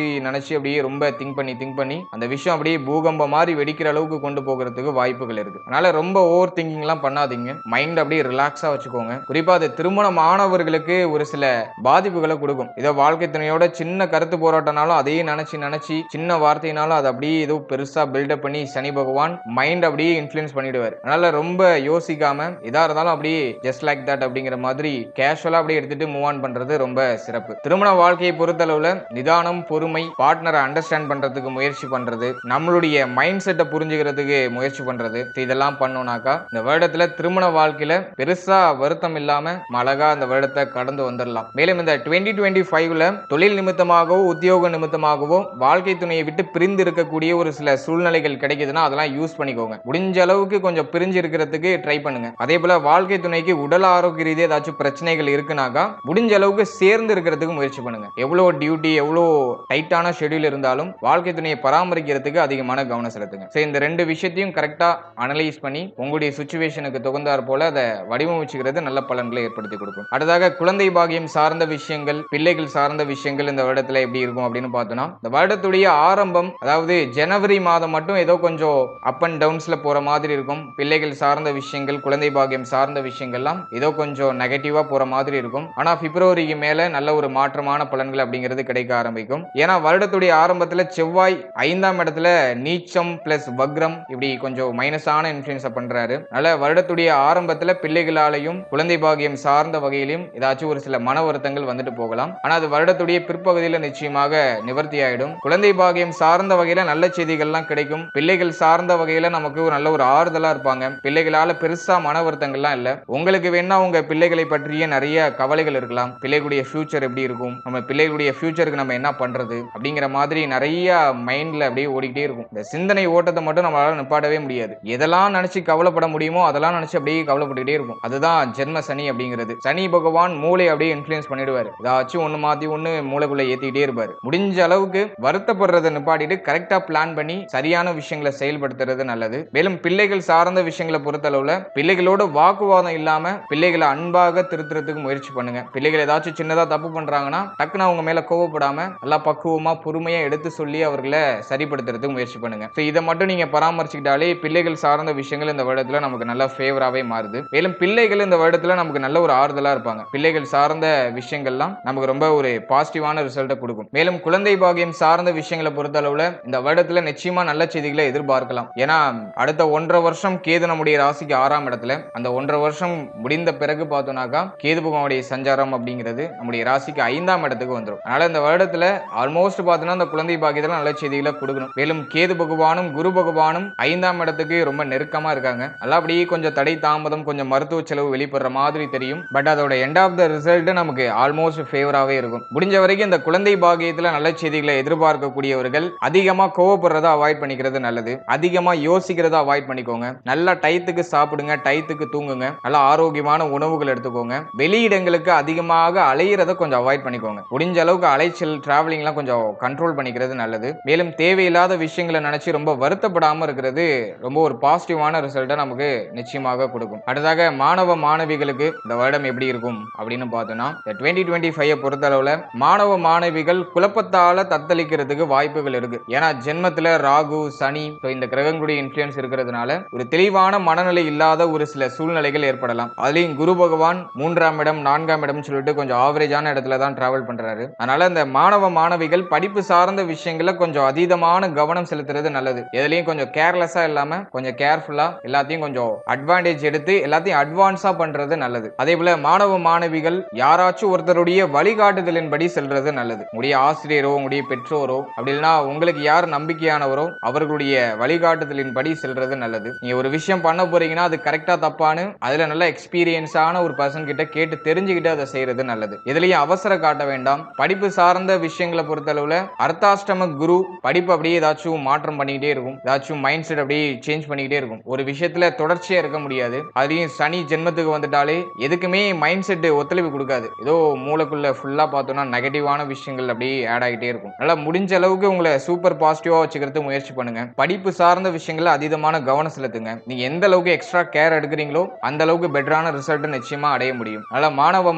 அப்படியே ரொம்ப திங்க் பண்ணி அந்த விஷயம் அப்படியே பூகம்ப மாதிரி வெடிக்கிற அளவுக்கு கொண்டு போகிறதுக்கு வாய்ப்புகள் இருக்கு. அதனால ரொம்ப ஓவர் திங்கிங் எல்லாம் பண்ணாதீங்க. மைண்ட் அப்படியே ரிலாக்ஸா வச்சுக்கோங்க. குறிப்பா அது திருமணம் ஆனவர்களுக்கு ஒரு சில பாதிப்புகளை கொடுக்கும். ஏதோ வாழ்க்கை துணையோட சின்ன கருத்து போராட்டனாலும் அதையே நினைச்சு சின்ன வார்த்தையினாலும் அதை அப்படியே ஏதோ பெருசா பில்டப் பண்ணி சனி பகவான் மைண்ட் அப்படியே இன்ஃப்ளூயன்ஸ் பண்ணிடுவார். அதனால ரொம்ப யோசிக்காம எதா இருந்தாலும் அப்படியே ஜஸ்ட் லைக் தட் அப்படிங்கிற மாதிரி கேஷுவலா அப்படியே எடுத்துட்டு மூவ் ஆன் பண்றது ரொம்ப சிறப்பு. திருமண வாழ்க்கையை பொறுத்தளவுல நிதானம், பொறுமை, பார்ட்னரை அண்டர்ஸ்டாண்ட் பண்றதுக்கு முயற்சி பண்றது, நம்மளுடைய மைண்ட் செட்டை புரிஞ்சுக்கிறதுக்கு முயற்சி பண்றது, இதெல்லாம் பண்ணோம்னாக்கா இந்த வருடத்துல திருமண வாழ்க்கையில பெருசா வருத்தம் இல்லாம அழகா அந்த வருடத்தை கடந்து வந்துடலாம். மேலும் இந்த 2025ல தொழில் நிமித்தமாகவோ உத்தியோக நிமித்தமாகவோ வாழ்க்கை துணையை விட்டு பிரிந்து இருக்கக்கூடிய ஒரு சில சூழ்நிலைகள் கிடைக்குதுன்னா அதெல்லாம் யூஸ் பண்ணிக்கோங்க. முடிஞ்ச அளவுக்கு கொஞ்சம் பிரிஞ்சு இருக்கிறதுக்கு ட்ரை பண்ணுங்க. அதே போல வாழ்க்கை துணைக்கு உடல் ஆரோக்கிய ரீதியாக ஏதாச்சும் பிரச்சனைகள் இருக்குனாக்கா முடிஞ்ச அளவுக்கு சேர்ந்து இருக்கிறதுக்கு முயற்சி பண்ணுங்க. எவ்வளோ டியூட்டி, எவ்வளோ டைட்டான ஷெட்யூல் இருந்தாலும் வாழ்க்கை துணையை பராமரிக்கிறதுக்கு அதிகமான கவனம் செலுத்துங்க. இந்த ரெண்டு விஷயத்தையும் கரெக்டா அனலைஸ் பண்ணி உங்களுடைய சிச்சுவேஷனுக்கு தகுந்தாற் போல அதை வடிவமைச்சுக்கிறது நல்ல பலன்களை ஏற்படுத்தி கொடுக்கும். அடுத்ததாக குழந்தை பாகியம் சார்ந்த விஷயங்கள், பிள்ளைகள் சார்ந்த விஷயங்கள் இந்த வருடத்துல எப்படி இருக்கும் அப்படின்னு பார்த்தோம்னா, இந்த வருடத்துடைய ஆரம்பம், அதாவது ஜனவரி மாதம் மட்டும் ஏதோ கொஞ்சம் அப் அண்ட் டவுன்ஸ்ல போற மாதிரி இருக்கும். பிள்ளைகள் சார்ந்த விஷயங்கள், குழந்தை பாகியம் சார்ந்த விஷயங்கள்லாம் ஏதோ கொஞ்சம் நெகட்டிவா போற மாதிரி இருக்கும். ஆனா பிப்ரவரிக்கு மேல நல்ல ஒரு மாற்றமான பலன்கள் அப்படிங்கிறது கிடைக்க ஆரம்பிக்கும். ஏன்னா வருடத்துடைய ஆரம்பத்துல செவ்வாய் 5ஆம் இடத்துல நீச்சம் பிளஸ் வக்ரம் இப்படி கொஞ்சம் மைனஸான இன்ஃப்ளூயன்ஸ் பண்றாரு. அதனால வருடத்துடைய ஆரம்பத்துல பிள்ளைகளாலையும் குழந்தை பாகியம் சார்ந்த வகையிலும் ஏதாச்சும் ஒரு சில மன வருத்தங்கள் வந்துட்டு போகலாம். ஆனா அது வருடத்துடைய பிற்பகுதியில் நிச்சயமாக நிவர்த்தி ஆயிடும். குழந்தை பாகியம் சார்ந்த வகையில நல்ல செய்திகள்லாம் கிடைக்கும். பிள்ளைகள் சார்ந்த வகையில நமக்கு ஒரு நல்ல ஒரு ஆறுதலா இருப்பாங்க. பிள்ளைகளால பெருசா மன வருத்தங்கள்லாம் இல்ல. உங்களுக்கு வேணா உங்க பிள்ளைகளை பற்றிய நிறைய கவலைகள் இருக்கலாம். பிள்ளைகளுடைய ஃபியூச்சர் எப்படி இருக்கும், நம்ம பிள்ளைகளுடைய ஃபியூச்சருக்கு நம்ம என்ன பண்றது அப்படிங்கிற மாதிரி நிறைய மைண்ட்ல அப்படியே ஓடிக்கிட்டே இருக்கும். இந்த சிந்தனை ஓட்டத்தை மட்டும் நம்மளால நிப்பாட்டவே முடியாது. எதெல்லாம் நினைச்சு கவலைப்பட முடியுமோ அதெல்லாம் நினைச்சு அப்படியே கவலைப்பட்டுக்கிட்டே இருக்கும். அதுதான் ஜென்ம சனி அப்படிங்கிறது. சனி பகவான் மூளை அப்படியே இன்ஃப்ளூயன்ஸ் பண்ணிடுவாரு. ஏதாச்சும் ஒண்ணு மாத்தி ஒண்ணு மூளைக்குள்ள ஏத்திக்கிட்டே இருப்பாரு. முடிஞ்ச அளவுக்கு வருத்தப்படுறதை நிப்பாட்டிட்டு கரெக்டா பிளான் பண்ணி சரியான விஷயங்களை செயல்படுத்துறது நல்லது. மேலும் பிள்ளைகள் சார்ந்த விஷயங்களை பொறுத்தளவுல பிள்ளைகளோட வாக்குவாதம் இல்லாம பிள்ளைகளை அன்பாக திருத்துறதுக்கு முயற்சி பண்ணுங்க. பிள்ளைகள் ஏதாச்சும் சின்னதா தப்பு பண்றாங்கன்னா டக்குன்னு அவங்க மேல கோவப்படாம நல்லா பக்குவமா பொறுமையா எடுத்து சொல்லி அவர்களை சரிப்படுத்துறதுக்கு முயற்சி பண்ணுங்க. இதை மட்டும் நீங்க பராமரிச்சுக்கிட்டாலே பிள்ளைகள் சார்ந்த விஷயங்கள் இந்த வருடத்துல நமக்கு நல்ல ஃபேவராவே மாறுது. மேலும் பிள்ளைகள் இந்த வருடத்துல நமக்கு நல்ல ஒரு ஆறுதலா இருப்பாங்க. பிள்ளைகள் சார்ந்த விஷயங்கள்லாம் நமக்கு ரொம்ப ஒரு பாசிட்டிவான ரிசல்ட்டை கொடுக்கும். மேலும் குழந்தை பாகியம் சார்ந்த விஷயங்களை பொறுத்தளவுல இந்த வருடத்துல நிச்சயமா நல்ல செய்திகளை எதிர்பார்க்கலாம். ஏன்னா அடுத்த 1.5 வருஷம் கேது நம்முடைய ராசிக்கு 6ஆம் இடத்துல, அந்த 1.5 வருஷம் முடிந்த பிறகு பார்த்தோம்னாக்கா கேது பகவானுடைய சஞ்சாரம் அப்படிங்கிறது நம்முடைய ராசிக்கு 5ஆம் இடத்துல இடத்துக்கு வந்துடும். அதனால இந்த வருடத்துல ஆல்மோஸ்ட் பார்த்தீங்கன்னா அந்த குழந்தை பாக்கியத்துல நல்ல செய்திகளை கொடுக்கணும். மேலும் கேது பகவானும் குரு பகவானும் 5ஆம் இடத்துக்கு ரொம்ப நெருக்கமா இருக்காங்க. நல்லா அப்படியே கொஞ்சம் தடை தாமதம், கொஞ்சம் மருத்துவ செலவு வெளிப்படுற மாதிரி தெரியும். பட் அதோட எண்ட் ஆஃப் த ரிசல்ட் நமக்கு ஆல்மோஸ்ட் ஃபேவராகவே இருக்கும். முடிஞ்ச வரைக்கும் இந்த குழந்தை பாக்கியத்துல நல்ல செய்திகளை எதிர்பார்க்கக்கூடியவர்கள் அதிகமா கோவப்படுறத அவாய்ட் பண்ணிக்கிறது நல்லது. அதிகமா யோசிக்கிறத அவாய்ட் பண்ணிக்கோங்க. நல்லா டயத்துக்கு சாப்பிடுங்க, டயத்துக்கு தூங்குங்க, நல்லா ஆரோக்கியமான உணவுகள் எடுத்துக்கோங்க. வெளியிடங்களுக்கு அதிகமாக அலையிறத கொஞ்சம் அவாய்ட் பண்ணிக்கோங்க. முடிஞ்ச அளவுக்கு அலைச்சல் டிராவலிங்லாம் கொஞ்சம் கண்ட்ரோல் பண்ணிக்கிறது நல்லது. மேலும் தேவையில்லாத விஷயங்களை நினைச்சு ரொம்ப வருத்தப்படாம இருக்கிறது ரொம்ப ஒரு பாசிட்டிவான ரிசல்ட்டை நமக்கு நிச்சயமாக கொடுக்கும். அடுத்ததாக மாணவ மாணவிகளுக்கு இந்த வருடம் எப்படி இருக்கும் அப்படின்னு பார்த்தோம்னா 2025 பொறுத்தளவுல மாணவ மாணவிகள் குழப்பத்தால தத்தளிக்கிறதுக்கு வாய்ப்புகள் இருக்கு. ஏன்னா ஜென்மத்துல ராகு சனி இந்த கிரகங்களுடைய இன்ஃப்ளூயன்ஸ் இருக்கிறதுனால ஒரு தெளிவான மனநிலை இல்லாத ஒரு சில சூழ்நிலைகள் ஏற்படலாம். அதுலயும் குரு பகவான் 3ஆம் இடம் 4ஆம் இடம் சொல்லிட்டு கொஞ்சம் ஆவரேஜான இடத்துல தான் டிராவல் பண்றாரு. அதனால இந்த மாணவ மாணவிகள் படிப்பு சார்ந்த விஷயங்கள கொஞ்சம் அதீதமான கவனம் செலுத்துறது நல்லது. எதுலயும் கொஞ்சம் கேர்லெஸ்ஸா இல்லாம கொஞ்சம் கேர்ஃபுல்லா எல்லாத்தையும் கொஞ்சம் அட்வான்டேஜ் எடுத்து எல்லாத்தையும் அட்வான்ஸா பண்றது நல்லது. அதே போல மாணவ மாணவிகள் யாராச்சும் ஒருத்தருடைய வழிகாட்டுதலின்படி செல்றது நல்லது. உங்களுடைய ஆசிரியரோ உங்களுடைய பெற்றோரோ அப்படி இல்லைன்னா உங்களுக்கு யார் நம்பிக்கையானவரோ அவர்களுடைய வழிகாட்டுதலின்படி செல்றது நல்லது. நீங்க ஒரு விஷயம் பண்ண போறீங்கன்னா அது கரெக்டா தப்பான்னு அதுல நல்ல எக்ஸ்பீரியன்ஸான ஒரு பர்சன் கிட்ட கேட்டு தெரிஞ்சுக்கிட்டு அதை செய்யறது நல்லது. எதுலயும் அவசர காட்ட வேண்டாம். படிப்பு சார்ந்த விஷயங்களை பொறுத்தளவுல அர்த்தாஷ்டம குரு படிப்பு அப்படியே ஏதாச்சும் மாற்றம் பண்ணிக்கிட்டே இருக்கும். ஏதாச்சும் மைண்ட் செட் அப்படியே சேஞ்ச் பண்ணிக்கிட்டே இருக்கும். ஒரு விஷயத்துல தொடர்ச்சியா இருக்க முடியாது. அதுலயும் சனி ஜென்மத்துக்கு வந்துட்டாலே எதுக்குமே மைண்ட் செட் ஒத்துழைப்பு கொடுக்காது. ஏதோ மூளைக்குள்ள ஃபுல்லா பார்த்தோம்னா நெகட்டிவான விஷயங்கள் அப்படியே ஆட் ஆகிட்டே இருக்கும். நல்லா முடிஞ்ச அளவுக்கு உங்களை சூப்பர் பாசிட்டிவா வச்சுக்கிறது முயற்சி பண்ணுங்க. படிப்பு சார்ந்த விஷயங்கள்ல அதீதமான கவனம் செலுத்துங்க. நீங்க எந்த அளவுக்கு எக்ஸ்ட்ரா கேர் எடுக்கிறீங்களோ அந்த அளவுக்கு பெட்டரான ரிசல்ட் நிச்சயமா அடைய முடியும். அதனால மாணவ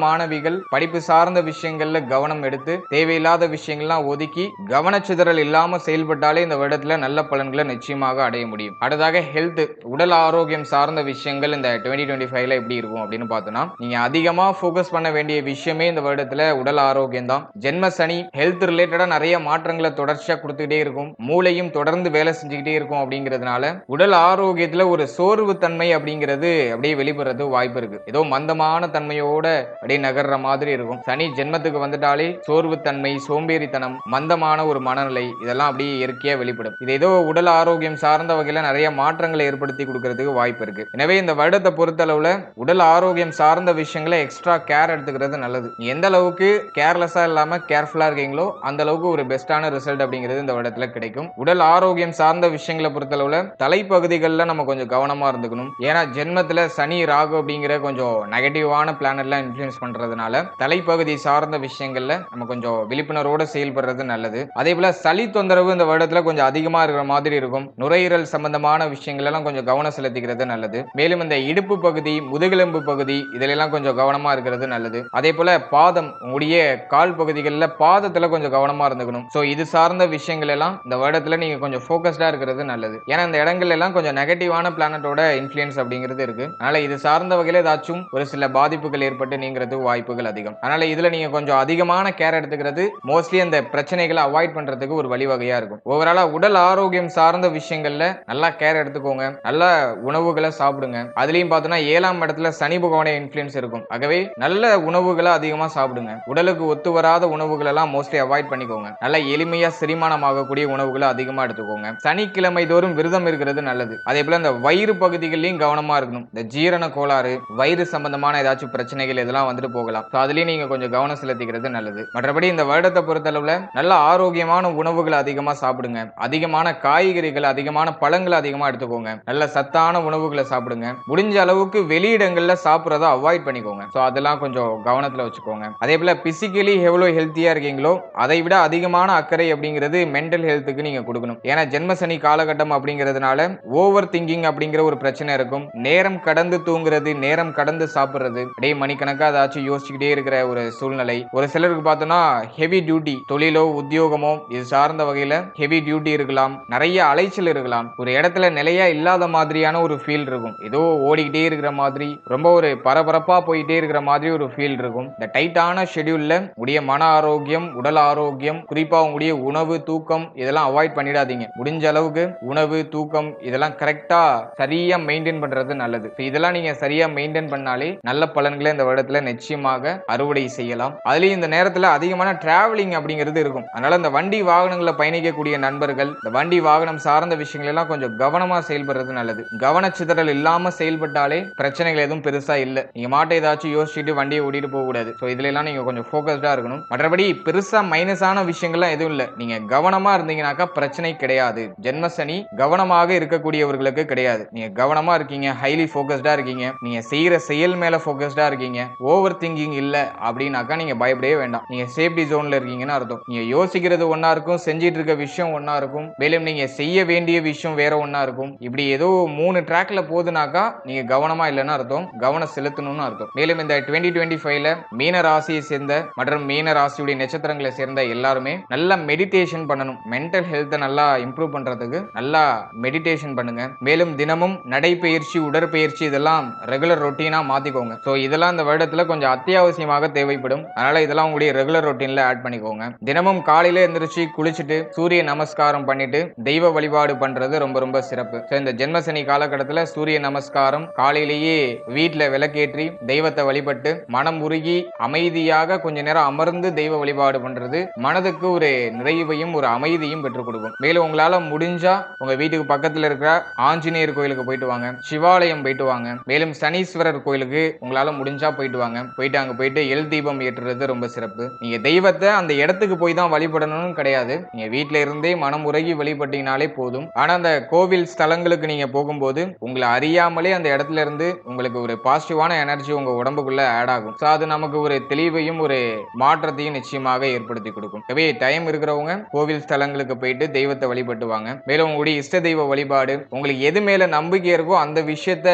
மாணவிகள் படிப்பு சார்ந்த விஷயங்கள்ல கவனம் எடுத்து தேவையில்லாத விஷயங்கள்லாம் ஒதுக்கி கவனச்சிதறல் இல்லாம செயல்பட்டாலே இந்த வருடத்துல நல்ல பலன்களை நிச்சயமாக அடைய முடியும். அடுத்ததாக ஹெல்த் உடல் ஆரோக்கியம் சார்ந்த விஷயங்கள் இந்த 2025ல எப்படி இருக்கும் அப்படின்னு பார்த்தோம்னா நீங்க அதிகமா ஃபோக்கஸ் பண்ண வேண்டிய விஷயமே இந்த வருடத்துல உடல் ஆரோக்கியம் தான். ஜென்ம சனி ஹெல்த் ரிலேட்டடா நிறைய மாற்றங்களை தொடர்ச்சியா கொடுத்துக்கிட்டே இருக்கும். மூளையும் தொடர்ந்து வேலை செஞ்சுக்கிட்டே இருக்கும். அப்படிங்கிறதுனால உடல் ஆரோக்கியத்துல ஒரு சோர்வு தன்மை அப்படிங்கிறது அப்படியே வெளிப்படுறது வாய்ப்பு இருக்கு. ஏதோ மந்தமான தன்மையோட அப்படியே நகர்ற மாதிரி இருக்கும். சனி ஜென்மத்துக்கு வந்துட்டாலே சோர்வு தன்மை, சோம்பேறித்தனம், மந்தமான ஒரு மனநிலை இதெல்லாம் அப்படியே இயற்கையா வெளிப்படும். இது ஏதோ உடல் ஆரோக்கியம் சார்ந்த வகையில நிறைய மாற்றங்களை ஏற்படுத்தி கொடுக்கிறதுக்கு வாய்ப்பு இருக்கு. எனவே இந்த வருடத்தை பொறுத்தளவுல உடல் ஆரோக்கியம் சார்ந்த விஷயங்களை எக்ஸ்ட்ரா கேர் எடுத்துக்கிறது நல்லது. எந்த அளவுக்கு கேர்லெஸ்ஸா இல்லாம கேர்ஃபுல்லா இருக்கீங்களோ அந்த அளவுக்கு ஒரு பெஸ்டான ரிசல்ட் அப்படிங்கிறது இந்த வருடத்துல கிடைக்கும். உடல் ஆரோக்கியம் சார்ந்த விஷயங்களை பொறுத்தளவுல தலைப்பகுதிகளில் நம்ம கொஞ்சம் கவனமா இருந்துக்கணும். ஏன்னா ஜென்மத்துல சனி ராகு அப்படிங்கிற கொஞ்சம் நெகட்டிவான பிளானட்லாம் இன்ஃப்ளூயன்ஸ் பண்றதுனால தலைப்பகுதி சார்ந்த விஷயங்கள்ல நம்ம கொஞ்சம் விழிப்புணர்வோட செயல்படுறது நல்லது. அதே போல சளி தொந்தரவு இந்த வருடத்துல கொஞ்சம் அதிகமா இருக்கிற மாதிரி இருக்கும். நுரையீரல் சம்பந்தமான விஷயங்கள் எல்லாம் கொஞ்சம் கவனம் செலுத்திக்கிறது நல்லது. மேலும் இந்த இடுப்பு பகுதி, முதுகெலும்பு பகுதி இதெல்லாம் கொஞ்சம் கவனமா இருக்கிறது நல்லது. அதே போல பாதம், உங்களுடைய கால் பகுதிகளில் பாதத்துல கொஞ்சம் கவனமா இருந்துக்கணும். சோ இது சார்ந்த விஷயங்கள் எல்லாம் இந்த வருடத்துல நீங்க கொஞ்சம் போக்கஸ்டா இருக்கிறது நல்லது. ஏன்னா இந்த இடங்கள் எல்லாம் கொஞ்சம் நெகட்டிவான பிளானட்டோட இன்ஃப்ளூயன்ஸ் அப்படிங்கிறது இருக்கு. அதனால இது சார்ந்த வகையில ஏதாச்சும் ஒரு சில பாதிப்புகள் ஏற்பட்டு நீங்கிறது வாய்ப்புகள் அதிகம். அதனால இதுல நீங்க கொஞ்சம் அதிகமான கேர் எடுத்துக்கிறது மோஸ்ட்லி அந்த பிரச்சனைகளை அவாய்ட் பண்றதுக்கு ஒரு வழிவகையா இருக்கும். ஓவராலா உடல் ஆரோக்கியம் சார்ந்த விஷயங்கள்ல நல்லா கேர் எடுத்துக்கோங்க. நல்ல உணவுகளை சாப்பிடுங்க. அதுலயும் பார்த்தோம்னா 7ஆம் இடத்துல சனி பகவானே இன்ஃப்ளூயன்ஸ் இருக்கும். ஆகவே நல்ல உணவுகளை அதிகமா சாப்பிடுங்க. உடலுக்கு ஒத்து வராத உணவுகள் எல்லாம் மோஸ்ட்லி அவாய்ட் பண்ணிக்கோங்க. நல்ல எளிமையா செரிமானம் ஆகக்கூடிய உணவுகளை அதிகமா எடுத்துக்கோங்க. சனிக்கிழமை தோறும் விரதம் இருக்கிறது நல்லது. அதே போல இந்த வயிறு பகுதிகளிலும் கவனமா இருக்கணும். இந்த ஜீரண கோளாறு, வயிறு சம்பந்தமான ஏதாச்சும் பிரச்சனைகள் இதெல்லாம் வந்துட்டு போகலாம். அதுலயும் நீங்க கொஞ்சம் கவனம் செலுத்திக்கிறது நல்லது. மற்றபடி இந்த வருடத்தை பொறுத்தளவுல நல்ல ஆரோக்கியமான உணவுகளை அதிகமா சாப்பிடுங்க. அதிகமான காய்கறிகள், அதிகமான பழங்களை அதிகமா எடுத்துக்கோங்க. நல்ல சத்தான உணவுகளை சாப்பிடுங்க. முடிஞ்ச அளவுக்கு வெளியிடங்கள்ல சாப்பிடுறத அவாய்ட் பண்ணிக்கோங்க. அதெல்லாம் கொஞ்சம் கவனத்துல வச்சுக்கோங்க. அதே போல பிசிக்கலி எவ்வளவு ஹெல்த்தியா இருக்கீங்களோ அதை விட அதிகமான அக்கறை அப்படிங்கிறது மென்டல் ஹெல்த்துக்கு நீங்க கொடுக்கணும். ஏன்னா ஜென்ம சனி காலகட்டம் அப்படிங்கிறதுனால ஓவர் திங்கிங் அப்படிங்கிற ஒரு பிரச்சனை இருக்கும். நேரம் கடந்து தூங்குறது, நேரம் கடந்து சாப்பிடுறது, அப்படியே மணிக்கணக்கா ஏதாச்சும் யோசிச்சுக்கிட்டே இருக்கிற ஒரு சூழ்நிலை. ஒரு சிலருக்கு பார்த்தோம்னா ஹெவி டியூட்டி, தொழிலோ உத்தியோகமோ இது சார்ந்த வகையில ஹெவி டியூட்டி இருக்கலாம். நிறைய அலைச்சல் இருக்கலாம். ஒரு இடத்துல நிலையா இல்லாத மாதிரியான ஒரு ஃபீல் இருக்கும். ஏதோ ஓடிக்கிட்டே இருக்கிற மாதிரி, ரொம்ப ஒரு பரபரப்பா போயிட்டே இருக்கிற மாதிரி ஒரு ஃபீல் இருக்கும். இந்த டைட்டான ஷெட்யூல்ல உடைய மன ஆரோக்கியம், உடல் ஆரோக்கியம், குறிப்பா உங்களுடைய உணவு, தூக்கம் இதெல்லாம் அவாய்ட் பண்ணிடாதீங்க. முடிஞ்ச அளவுக்கு உணவு, தூக்கம் இதெல்லாம் கரெக்டா சரியா மெயின்டைன் பண்றது நல்லது. இதெல்லாம் நீங்க சரியா மெயின்டைன் பண்ணாலே நல்ல பலன்களை இந்த வருடத்துல நிச்சயமாக அறுவடை செய்யலாம். அதுலயும் இந்த அந்த நேரத்துல அதிகமான டிராவலிங் அப்படிங்கிறது இருக்கும். அதனால இந்த வண்டி வாகனங்களை பயணிக்கக்கூடிய நண்பர்கள் இந்த வண்டி வாகனம் சார்ந்த விஷயங்கள் எல்லாம் கொஞ்சம் கவனமா செயல்படுறது நல்லது. கவனச்சிதறல் இல்லாம செயல்பட்டாலே பிரச்சனைகள் எதுவும் பெருசா இல்ல. நீங்க மாட்டை ஏதாச்சும் யோசிச்சுட்டு வண்டியை ஓட்டிட்டு போக கூடாது. சோ இதுல எல்லாம் நீங்க கொஞ்சம் போக்கஸ்டா இருக்கணும். மற்றபடி பெருசா மைனஸான விஷயங்கள்லாம் எதுவும் இல்ல. நீங்க கவனமா இருந்தீங்கன்னாக்கா பிரச்சனை கிடையாது. ஜென்மசனி கவனமாக இருக்கக்கூடியவர்களுக்கு கிடையாது. நீங்க கவனமா இருக்கீங்க, ஹைலி போக்கஸ்டா இருக்கீங்க, நீங்க செய்யற செயல் மேல போக்கஸ்டா இருக்கீங்க, ஓவர் திங்கிங் இல்ல அப்படின்னாக்கா நீங்க பயப்படவே வேண்டாம். நீங்க சேஃப்டி ஜோன்ல இருக்கீங்கன்னு அர்த்தம். நீங்க யோசிக்கிறது ஒன்னா இருக்கும், செஞ்சிட்டு இருக்க விஷயம் ஒன்னா இருக்கும், மேலும் நீங்க செய்ய வேண்டிய விஷயம் வேற ஒன்னா இருக்கும். இப்படி ஏதோ 3 ட்ராக்ல போகுதுனாக்கா நீங்க கவனமா இல்லைன்னு அர்த்தம், கவனம் செலுத்தணும்னு அர்த்தம். மேலும் இந்த 2025ல மீன ராசியை சேர்ந்த மற்றும் மீன ராசியுடைய நட்சத்திரங்களை சேர்ந்த எல்லாருமே நல்லா மெடிடேஷன் பண்ணணும். மென்டல் ஹெல்த்தை நல்லா இம்ப்ரூவ் பண்றதுக்கு நல்லா மெடிடேஷன் பண்ணுங்க. மேலும் தினமும் நடைப்பயிற்சி, உடற்பயிற்சி இதெல்லாம் ரெகுலர் ரொட்டீனா மாத்திக்கோங்க. சோ இதெல்லாம் இந்த வருடத்துல கொஞ்சம் அத்தியாவசியமாக தேவைப்படும். அதனால இதெல்லாம் உங்களுடைய ரெகுலர் ரொட்டீன்ல ஆட் பண்ணிக்கோங்க. தினமும் காலையில எந்திரிச்சு குளிச்சுட்டு சூரிய நமஸ்காரம் பண்ணிட்டு தெய்வ வழிபாடு பண்றது ரொம்ப ரொம்ப சிறப்பு. இந்த ஜென்மசனி காலகட்டத்துல சூரிய நமஸ்காரம் காலையிலேயே வீட்டுல விளக்கேற்றி தெய்வத்தை வழிபட்டு மனம் உருகி அமைதியாக கொஞ்ச நேரம் அமர்ந்து தெய்வ வழிபாடு பண்றது மனதுக்கு ஒரு நிறைவையும் ஒரு அமைதியும் பெற்றுக் கொடுக்கும். மேலும் உங்களால முடிஞ்சா உங்க வீட்டுக்கு பக்கத்துல இருக்கிற ஆஞ்சநேயர் கோயிலுக்கு போயிட்டு வாங்க, சிவாலயம் போயிட்டு வாங்க, மேலும் சனீஸ்வரர் கோயிலுக்கு உங்களால முடிஞ்சா போயிட்டு வாங்க. போயிட்டு அங்க போயிட்டு எல் தீபம் ஏற்றுறது ரொம்ப சிறப்பு. நீங்க தெய்வத்தை அந்த இடத்துக்கு போய் தான் வழிபடணும்னு கிடையாது. நீங்க வீட்டுல இருந்தே மனம் உருகி வழிபட்டீங்கனாலே போதும். ஆனா அந்த கோவில் ஸ்தலங்களுக்கு நீங்க போகும்போது உங்களை அறியாமலே அந்த இடத்துல இருந்து உங்களுக்கு ஒரு பாசிட்டிவான எனர்ஜி உங்க உடம்புக்குள்ள ஆட் ஆகும். அது நமக்கு ஒரு தெளிவையும் ஒரு மாற்றத்தையும் நிச்சயமாக ஏற்படுத்தி கொடுக்கும். எனவே டைம் இருக்கிறவங்க கோவில் ஸ்தலங்களுக்கு போயிட்டு தெய்வத்தை வழிபட்டுவாங்க. மேலும் உங்களுடைய இஷ்ட தெய்வ வழிபாடு உங்களுக்கு எது மேல நம்பிக்கை இருக்கோ அந்த விஷயத்த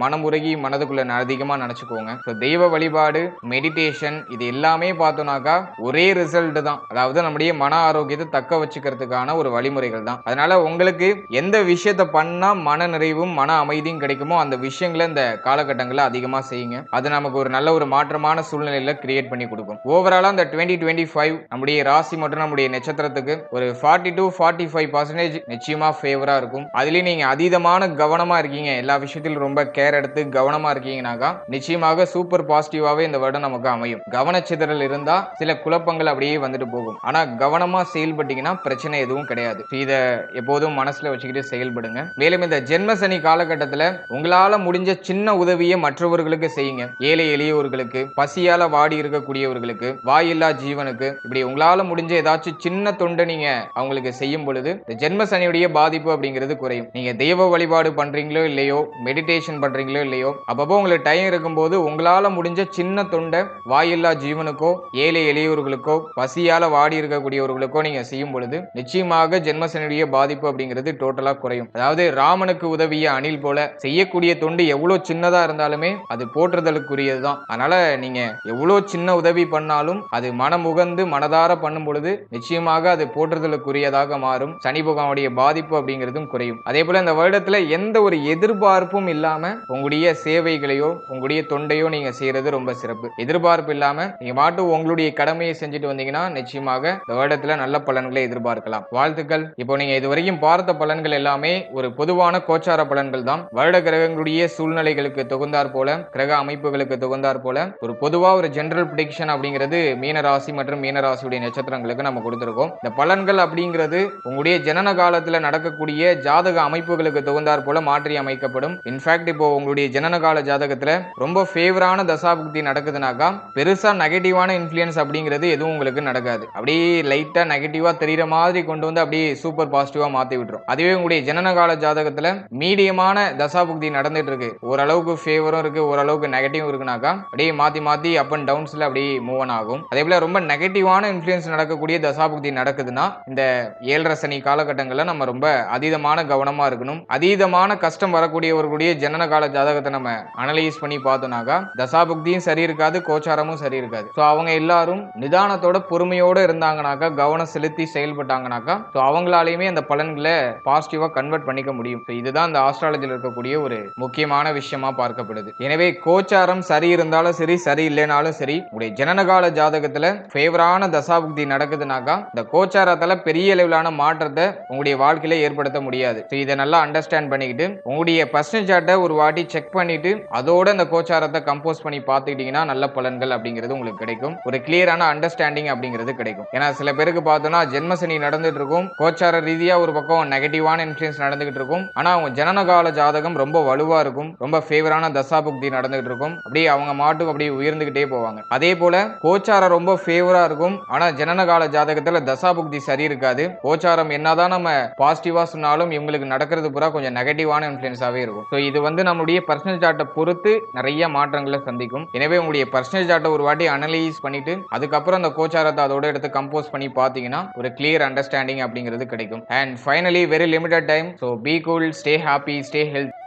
மனமுருகி மனதுக்குள்ள அதிகமா நினைச்சுக்கோங்க. தெய்வ வழிபாடு, மெடிடேஷன் இது எல்லாமே பார்த்தோம்னாக்கா ஒரே ரிசல்ட் தான். அதாவது நம்முடைய மன ஆரோக்கியத்தை தக்க வச்சுக்கிறதுக்கான ஒரு வழிமுறைகள் தான். அதனால உங்களுக்கு எந்த விஷயத்தை பண்ணா மன நிறைவும் மன அமைதியும் கிடைக்குமோ அந்த விஷயங்களை இந்த காலகட்டங்களில் அதிகமா செய்யுங்க. அது நமக்கு ஒரு நல்ல ஒரு மாற்றமான சூழ்நிலையில கிரியேட் பண்ணி கொடுக்கும். ஓவராலா இந்த 2025 நம்முடைய ராசி மற்றும் நம்முடைய நட்சத்திரத்துக்கு ஒரு 40 to 45% நிச்சயமா ஃபேவரா இருக்கும். அதுலயும் நீங்க அதீதமான கவனமா இருக்கீங்க, எல்லா விஷயத்திலும் ரொம்ப கேர் எடுத்து கவனமா இருக்கீங்கன்னாக்கா நிச்சயமாக சூப்பர் பாசிட்டிவாவே இந்த வருடம் நமக்கு அமையும். கவனச்சிதறல் இருந்தா சில குழப்பங்கள் அப்படியே வந்துட்டு போகும். ஆனா கவனமா செயல்பட்டீங்கன்னா பிரச்சனை எதுவும் கிடையாது. இத எப்போதும் மனசுல வச்சுக்கிட்டு செயல்படுங்க. மேலும் இந்த ஜென்மசனி காலகட்டத்துல உங்களால முடிஞ்ச சின்ன உதவியை மற்றவர்களுக்கு செய்யுங்க. ஏழை எளியவர்களுக்கு, பசியால வாடி இருக்கக்கூடியவர்களுக்கு, வாயில்லா ஜீவனுக்கு, இப்படி உங்களால முடிஞ்ச ஏதாச்சும் சின்ன தொண்டை நீங்க அவங்களுக்கு செய்யும் பொழுது இந்த ஜென்மசனியுடைய பாதிப்பு அப்படிங்கிறது குறையும். நீங்க தெய்வ வழிபாடு பண்றீங்களோ இல்லையோ, மெடிடேஷன் பண்றீங்களோ இல்லையோ, அப்பப்போ உங்களுக்கு டைம் இருக்கும்போது உங்களால முடிஞ்ச சின்ன தொண்டை வாயில்லா ஜீவனுக்கோ, ஏழை எளியவர்களுக்கோ, பசியால வாடி இருக்கக்கூடியவர்களுக்கோ நீங்க செய்யும் பொழுது நிச்சயமாக ஜென்மசனியுடைய பாதிப்பு அப்படிங்கிறது டோட்டலா குறையும். அதாவது ராமனுக்கு உதவிய அணில் போல செய்யக்கூடிய தொண்டு எவ்வளவு சின்னதா இருந்தாலுமே அது போற்றுதலுக்குரியதுதான். அதனால நீங்க எவ்வளவு சின்ன உதவி பண்ணாலும் அது மனமுகந்து மனதார பண்ணும் பொழுது நிச்சயமாக அது போற்றுதலுக்குரியதாக மாறும். சனி பகவானுடைய பாதிப்பு அப்படிங்கிறதும் குறையும். அதே போல இந்த வருடத்துல எந்த ஒரு எதிர்பார்ப்பும் இல்லாம உங்களுடைய சேவைகளையோ உங்களுடைய தொண்டையோ நீங்க செய்யறது ரொம்ப சிறப்பு. எதிர்பார்ப்பு இல்லாம நீங்க மாட்டு உங்களுடைய கடமையை செஞ்சுட்டு வந்தீங்கன்னா நிச்சயமாக இந்த வருடத்துல நல்ல பலன்களை எதிர்பார்க்கலாம். வாழ்த்துக்கள். இப்போ நீங்க இதுவரைக்கும் பார்த்த பலன்கள் எல்லாமே ஒரு பொதுவான கோச்சார பலன்கள் தான். வருட கிரகங்களுடைய சூழ்நிலைகளுக்கு தகுந்தாற் போல, கிரக அமைப்புகளுக்கு தகுந்தாற் போல ஒரு பொதுவா ஒரு ஜெனரல் பிரெடிக்ஷன் அப்படிங்கிறது மீன ராசி மற்றும் மீன ராசியுடைய நட்சத்திரங்களுக்கு நம்ம கொடுத்திருக்கோம். இந்த பலன்கள் அப்படிங்கிறது உங்களுடைய ஜனன காலத்துல நடக்கக்கூடிய ஜாதக அமைப்புகளுக்கு தகுந்தாற் போல மாற்றி அமைக்கப்படும். இன்ஃபேக்ட் இப்போ உங்களுடைய ஜனன கால ஜாதகத்துல ரொம்ப ஃபேவரான தசாபுக்தி நடக்குதுனாக்கா பெருசா நெகட்டிவான இன்ஃப்ளூயன்ஸ் அப்படிங்கிறது எதுவும் உங்களுக்கு நடக்காது. அப்படியே லைட்டா நெகட்டிவா தெரியுற மாதிரி கொண்டு வந்து அப்படியே சூப்பர் பாசிட்டிவா மாத்தி விட்டுரும். அதுவே உங்களுடைய ஜனன கால ஜாதகத்துல மீடியமான தசாபுக்தி நடந்துட்டு இருக்கு, ஓரளவுக்கு ஃபேவரும் இருக்கு, ஓரளவுக்கு நெகட்டிவ் இருக்குனாக்கா அப்படியே மாத்தி மாத்தி அப் அண்ட் டவுன்ஸ்ல அப்படியே மூவ் ஆகும். அதே போல ரொம்ப நெகட்டிவான இன்ஃப்ளூயன்ஸ் நடக்கக்கூடிய தசாபுக்தி நடக்குதுன்னா இந்த 7.5 சனி காலகட்டங்கள்ல நம்ம ரொம்ப அதீதமான கவனமா இருக்கணும். அதீதமான கஷ்டம் வரக்கூடியவர்களுடைய ஜனன கால ஜாதகத்தை நம்ம அனலைஸ் பண்ணி பார்த்தோம்னாக்கா தசாபுக்தியும் சரி இருக்காது, கோச்சாரமும் சரி இருக்காது. ஸோ அவங்க எல்லாரும் நிதானத்தோட பொறுமையோட இருந்தாங்கனாக்கா, கவனம் செலுத்தி செயல்பட்டாங்கனாக்கா அவங்களாலையுமே அந்த பலன்களை பாசிட்டிவா கன்வெர்ட் பண்ணிக்க முடியும். இதுதான் இந்த ஆஸ்ட்ராலஜியில் இருக்கக்கூடிய ஒரு முக்கியமான விஷயமா பார்க்கப்படுது. எனவே கோச்சாரம் சரி இருந்தாலும் சரி, சரி இல்லைனாலும் சரி, உங்களுடைய ஜனனகால ஜாதகத்துல ஃபேவரான தசாபுக்தி நடக்குதுனாக்கா இந்த கோச்சாரத்தால பெரிய அளவிலான மாற்றத்தை உங்களுடைய வாழ்க்கையில ஏற்படுத்த முடியாது. இதை நல்லா அண்டர்ஸ்டாண்ட் பண்ணிக்கிட்டு உங்களுடைய பர்சனல் சார்ட்டை ஒரு வாட்டி செக் பண்ணிட்டு அதோட இந்த கோச்சாரத்தை கம்போஸ் பண்ணி பார்த்துக்கிட்டீங்கன்னா நல்ல பலன்கள் அப்படிங்கிறது உங்களுக்கு கிடைக்கும். ஒரு கிளியரான அண்டர்ஸ்டாண்டிங் அப்படிங்கிறது கிடைக்கும். ஏன்னா சில பேருக்கு பார்த்தோம்னா ஜென்மசனி நடந்துட்டு இருக்கும், கோச்சார ரீதியா ஒரு பக்கம் நெகட்டிவான இன்ஃப்ளூயன்ஸ் நடந்துகிட்டு இருக்கும், ஆனா அவங்க ஜனனகால ஜாதகம் ரொம்ப வலுவா இருக்கும், ரொம்ப ஃபேவரான தசாபுக்தி நடந்துகிட்டு இருக்கும், அப்படியே அவங்க மாட்டுக்கு அப்படியே உயர்ந்துகிட்டே போவாங்க. அதே போல கோச்சாரம் ரொம்ப ஃபேவரா இருக்கும், ஆனா ஜனனகால ஜாதகத்துல தசாபுக்தி சரி இருக்காது. கோச்சாரம் என்னதான் நம்ம பாசிட்டிவா சொன்னாலும் இவங்களுக்கு நடக்கிறது பூரா கொஞ்சம் நெகட்டிவான இன்ஃப்ளூயன்ஸாவே இருக்கும். ஸோ இது வந்து நம்முடைய பர்சனல் சார்ட்டை பொறுத்து நிறைய மாற்றங்களை சந்திக்கும். எனவே உங்களுடைய பர்சனல் சார்ட்டை ஒரு வாட்டி அனலைஸ் பண்ணிட்டு அதுக்கப்புறம் அந்த கோச்சாரத்தை அதோட எடுத்து கம்போஸ் பண்ணி பார்த்தீங்கன்னா ஒரு கிளியர் அண்டர்ஸ்டாண்டிங் அப்படிங்கிறது கிடைக்கும். And finally very limited time. So be cool, stay happy, stay health.